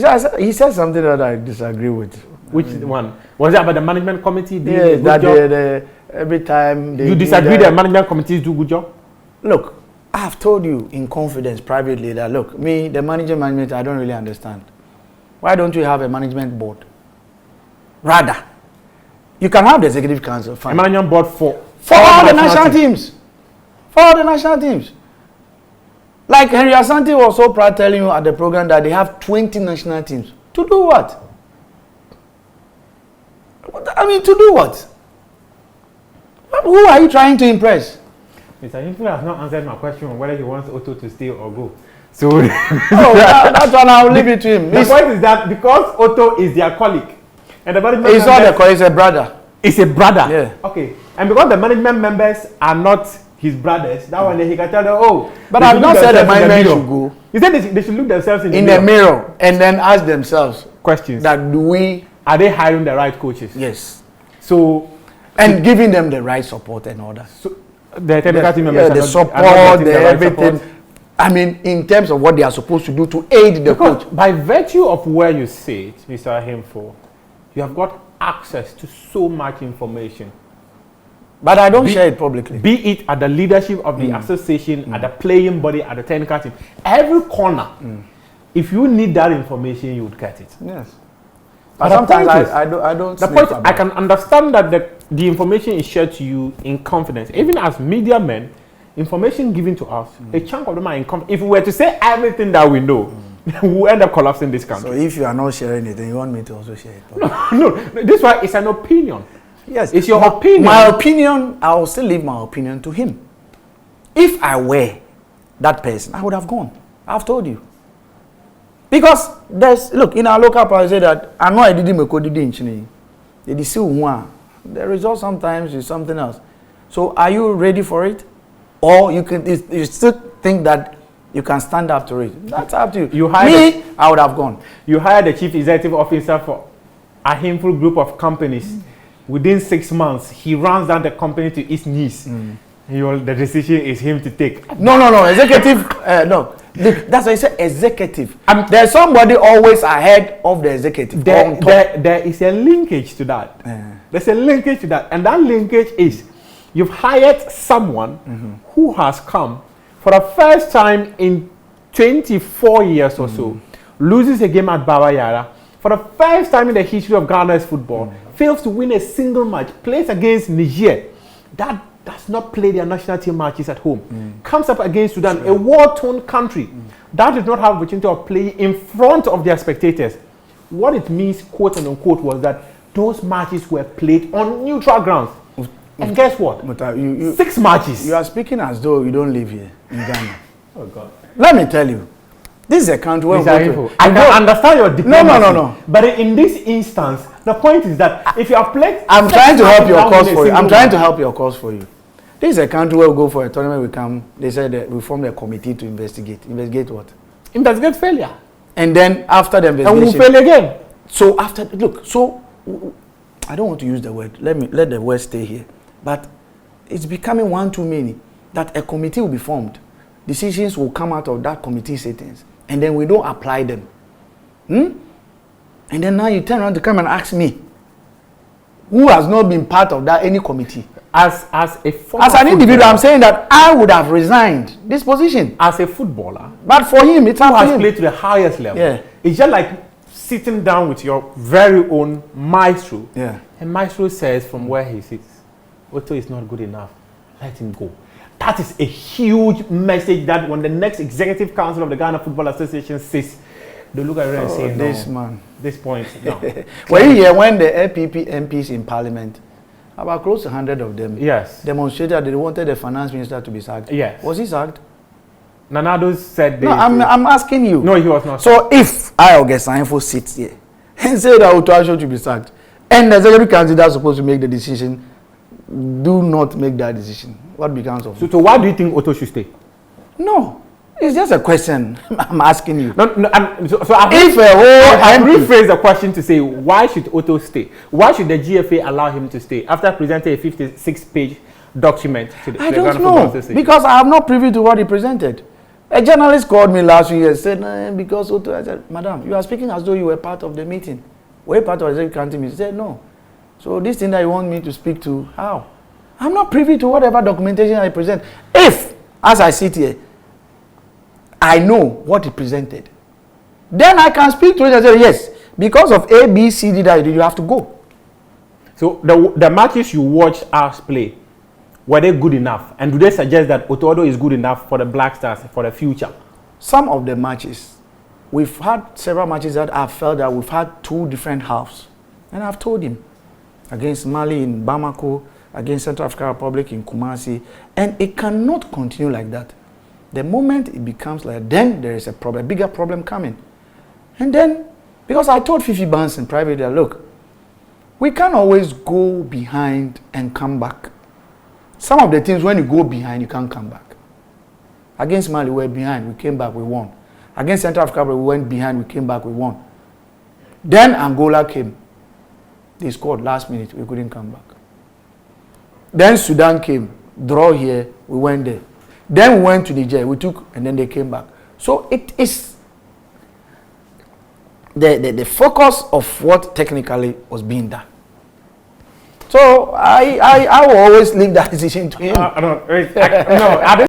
said something that I disagree with. Which one? Was that about the management committee? Yeah, that every time you disagree the management committees do good job? Look, I have told you in confidence privately that look, me, the management, I don't really understand. Why don't you have a management board? Rather, you can have the executive council. Fine. A management board for all the national teams. For all the national teams. Like Henry Asante was so proud telling you at the program that they have 20 national teams. To do what? I mean, to do what? Who are you trying to impress? Mr. Ahinful has not answered my question on whether he wants Otto to stay or go. So that one I'll leave it to him. The point is that because Otto is their colleague, and the management he's not a colleague, he's a brother. It's a brother. Yeah. Okay. And because the management members are not his brothers, that one he can tell them, oh. But I've not said the management should go. You said they should look themselves in the mirror and then ask themselves questions. That are they hiring the right coaches? Yes. So and giving them the right support and all that. So the technical team members the support, the everything. Support. I mean, in terms of what they are supposed to do to aid the coach. By virtue of where you sit, Mr. Ahinful, you have got access to so much information. But I don't share it publicly. Be it at the leadership of the association, at the playing body, at the technical team. Every corner. If you need that information, you would get it. Yes. But sometimes I don't. The point is, I can understand that the information is shared to you in confidence. Even as media men, information given to us, a chunk of them are in confidence. If we were to say everything that we know, we'll end up collapsing this country. So if you are not sharing it, then you want me to also share it? No. This is why it's an opinion. Yes. It's your opinion. My opinion, I will still leave my opinion to him. If I were that person, I would have gone. I've told you. Because look, in our local party, say that I know I didn't make the result sometimes is something else. So are you ready for it? Or you still think that you can stand up to it? That's up to you. I would have gone. You hired the chief executive officer for a Ahinful group of companies. Within 6 months, he runs down the company to his knees. The decision is him to take. No. Executive, no. Look, that's why I say executive. There's somebody always ahead of the executive. There is a linkage to that. There's a linkage to that. And that linkage is you've hired someone who has come for the first time in 24 years or so, loses a game at Baba Yara, for the first time in the history of Ghana's football, fails to win a single match, plays against Niger, that does not play their national team matches at home, comes up against Sudan, a war-torn country, that did not have opportunity of playing in front of their spectators. What it means, quote and unquote, was that those matches were played on neutral grounds. And guess what? 6 matches. You are speaking as though you don't live here in Ghana. Oh God. Let me tell you, this is a country where I can understand your diplomacy. No. But in this instance, the point is that if you are playing, I'm trying to help your cause for you. I'm trying to help your cause for you. This is a country where we go for a tournament. We come. They said that we formed a committee to investigate. Investigate what? Investigate failure. And then after the investigation, and we'll fail again. So after, look. So I don't want to use the word. Let the word stay here. But it's becoming one too many. That a committee will be formed. Decisions will come out of that committee sittings, and then we don't apply them. And then now you turn around to come and ask me, who has not been part of that any committee? As an individual, I'm saying that I would have resigned this position as a footballer. But for him, it's who has played to the highest level. Yeah. It's just like sitting down with your very own maestro. Yeah. And maestro says from where he sits, Otto is not good enough. Let him go. That is a huge message that when the next executive council of the Ghana Football Association says, they look at it and say, this no, man. This point, no. Were you here when the LPP MPs in Parliament, about close to 100 of them, demonstrated that they wanted the finance minister to be sacked? Yes. Was he sacked? Nanados said they... No, I'm asking you. No, he was not. So if Augustine Ahinful sits here and say that Otto should be sacked, and the executive council that's supposed to make the decision, do not make that decision, what becomes of it? So why do you think Otto should stay? No. It's just a question I'm asking you. No, I rephrase the question to say, why should Otto stay? Why should the GFA allow him to stay after presenting a 56-page document to the I don't know, because I have not privy to what he presented. A journalist called me last week and said, nah, because Otto, I said, Madam, you are speaking as though you were part of the meeting. Were you part of the executive council meeting? He said, no. So this thing that you want me to speak to, how? I'm not privy to whatever documentation I present. If, as I sit here, I know what he presented, then I can speak to it and say, yes, because of A, B, C, D, that you have to go. So the matches you watched us play, were they good enough? And do they suggest that Otto is good enough for the Black Stars for the future? Some of the matches, we've had several matches that I felt that we've had 2 different halves. And I've told him, against Mali in Bamako, against Central African Republic in Kumasi, and it cannot continue like that. The moment it becomes like, then there is a problem, a bigger problem coming. And then, because I told Fifi Banks in private that, look, we can't always go behind and come back. Some of the things, when you go behind, you can't come back. Against Mali, we were behind, we came back, we won. Against Central Africa, we went behind, we came back, we won. Then Angola came. They scored last minute, we couldn't come back. Then Sudan came, draw here, we went there. Then we went to Niger, we took, and then they came back. So it is the focus of what technically was being done. So I will always leave that decision to him. I don't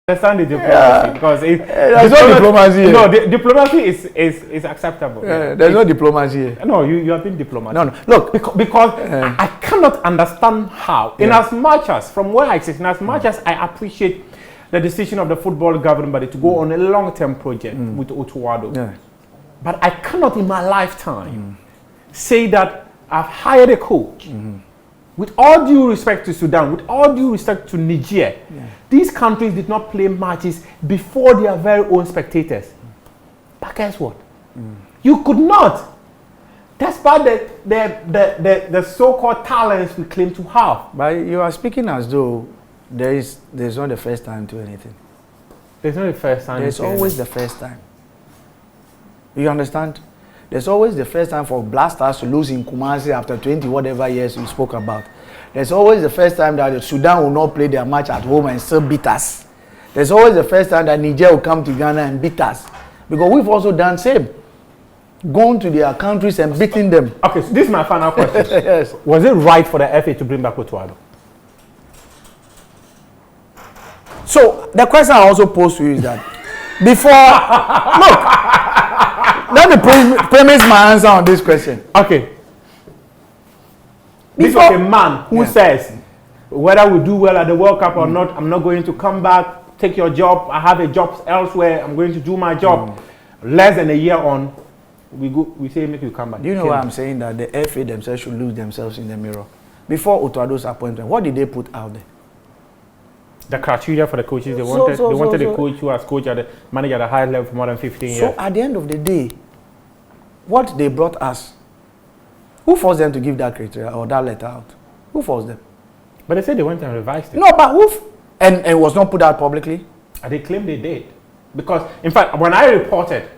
understand the diplomacy because there's no diplomacy here. No, the diplomacy is acceptable. There's no diplomacy here. No, you have been diplomatic. No. Look, because I cannot understand how, in as much as, from where I sit, in as much as I appreciate the decision of the football governing body to go on a long-term project with Otuado. But I cannot in my lifetime say that I've hired a coach. With all due respect to Sudan, with all due respect to Niger, these countries did not play matches before their very own spectators. But guess what? You could not, despite the so-called talents we claim to have. But you are speaking as though there's not the first time to anything. There's not the first time. There's always the first time. You understand? There's always the first time for Black Stars to lose in Kumasi after 20 whatever years we spoke about. There's always the first time that Sudan will not play their match at home and still beat us. There's always the first time that Niger will come to Ghana and beat us. Because we've also done same. Gone to their countries and beating them. Okay, so this is my final question. Yes. Was it right for the FA to bring back Otuado? So the question I also pose to you is that before, look, let me premise my answer on this question. Okay. This was a man who says, whether we do well at the World Cup or not, I'm not going to come back, take your job. I have a job elsewhere. I'm going to do my job. Less than a year on, we say make you come back. Do you know why I'm saying that the FA themselves should lose themselves in the mirror? Before Otuado's appointment, what did they put out there? The criteria for the coaches, they wanted a coach who has coached at the manager at a high level for more than 15 years. So at the end of the day, what they brought us, who forced them to give that criteria or that letter out? Who forced them? But they said they went and revised it. No, but and it was not put out publicly? And they claimed they did. Because, in fact, when I reported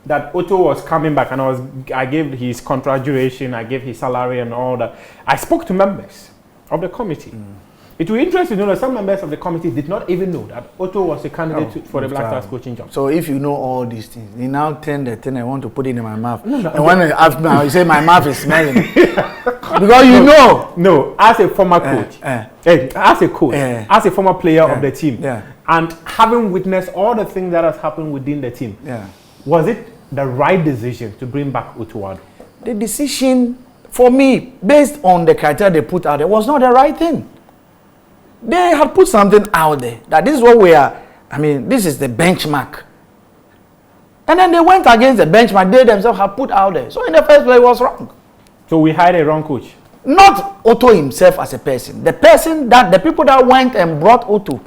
that Otto was coming back and I gave his contract duration, I gave his salary and all that, I spoke to members of the committee. It will be interesting to know that some members of the committee did not even know that Otto was a candidate for the Black Stars coaching job. So if you know all these things, you now turn the thing I want to put it in my mouth. And when you say my mouth is smelling. Because you know. No, as a former coach, as a coach, as a former player of the team, and having witnessed all the things that has happened within the team, was it the right decision to bring back Otuado? The decision, for me, based on the criteria they put out there, was not the right thing. They had put something out there that this is what we are, this is the benchmark. And then they went against the benchmark they themselves had put out there. So in the first place, it was wrong. So we hired a wrong coach? Not Otto himself as a person. The people that went and brought Otto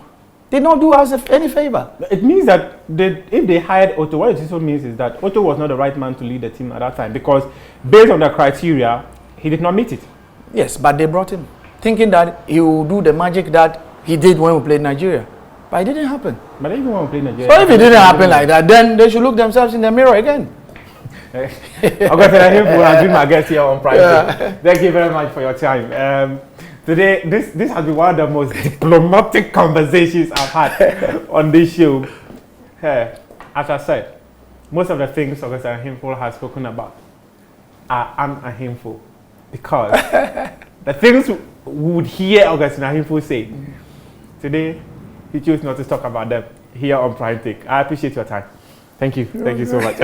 did not do us any favor. It means that if they hired Otto, what it also means is that Otto was not the right man to lead the team at that time, because based on the criteria, he did not meet it. Yes, but they brought him, thinking that he will do the magic that he did when we played Nigeria. But it didn't happen. But even when we played Nigeria... So if it didn't happen like that, then they should look themselves in the mirror again. Augustine Ahinful has been my guest here on Prime. Thank you very much for your time. Today, this has been one of the most diplomatic conversations I've had on this show. As I said, most of the things Augustine Ahinful has spoken about are un-Ahinful, because the things we would hear Augustine Ahinful say, today he chose not to talk about them here on Prime Take. I appreciate your time. Thank you. Thank you so much.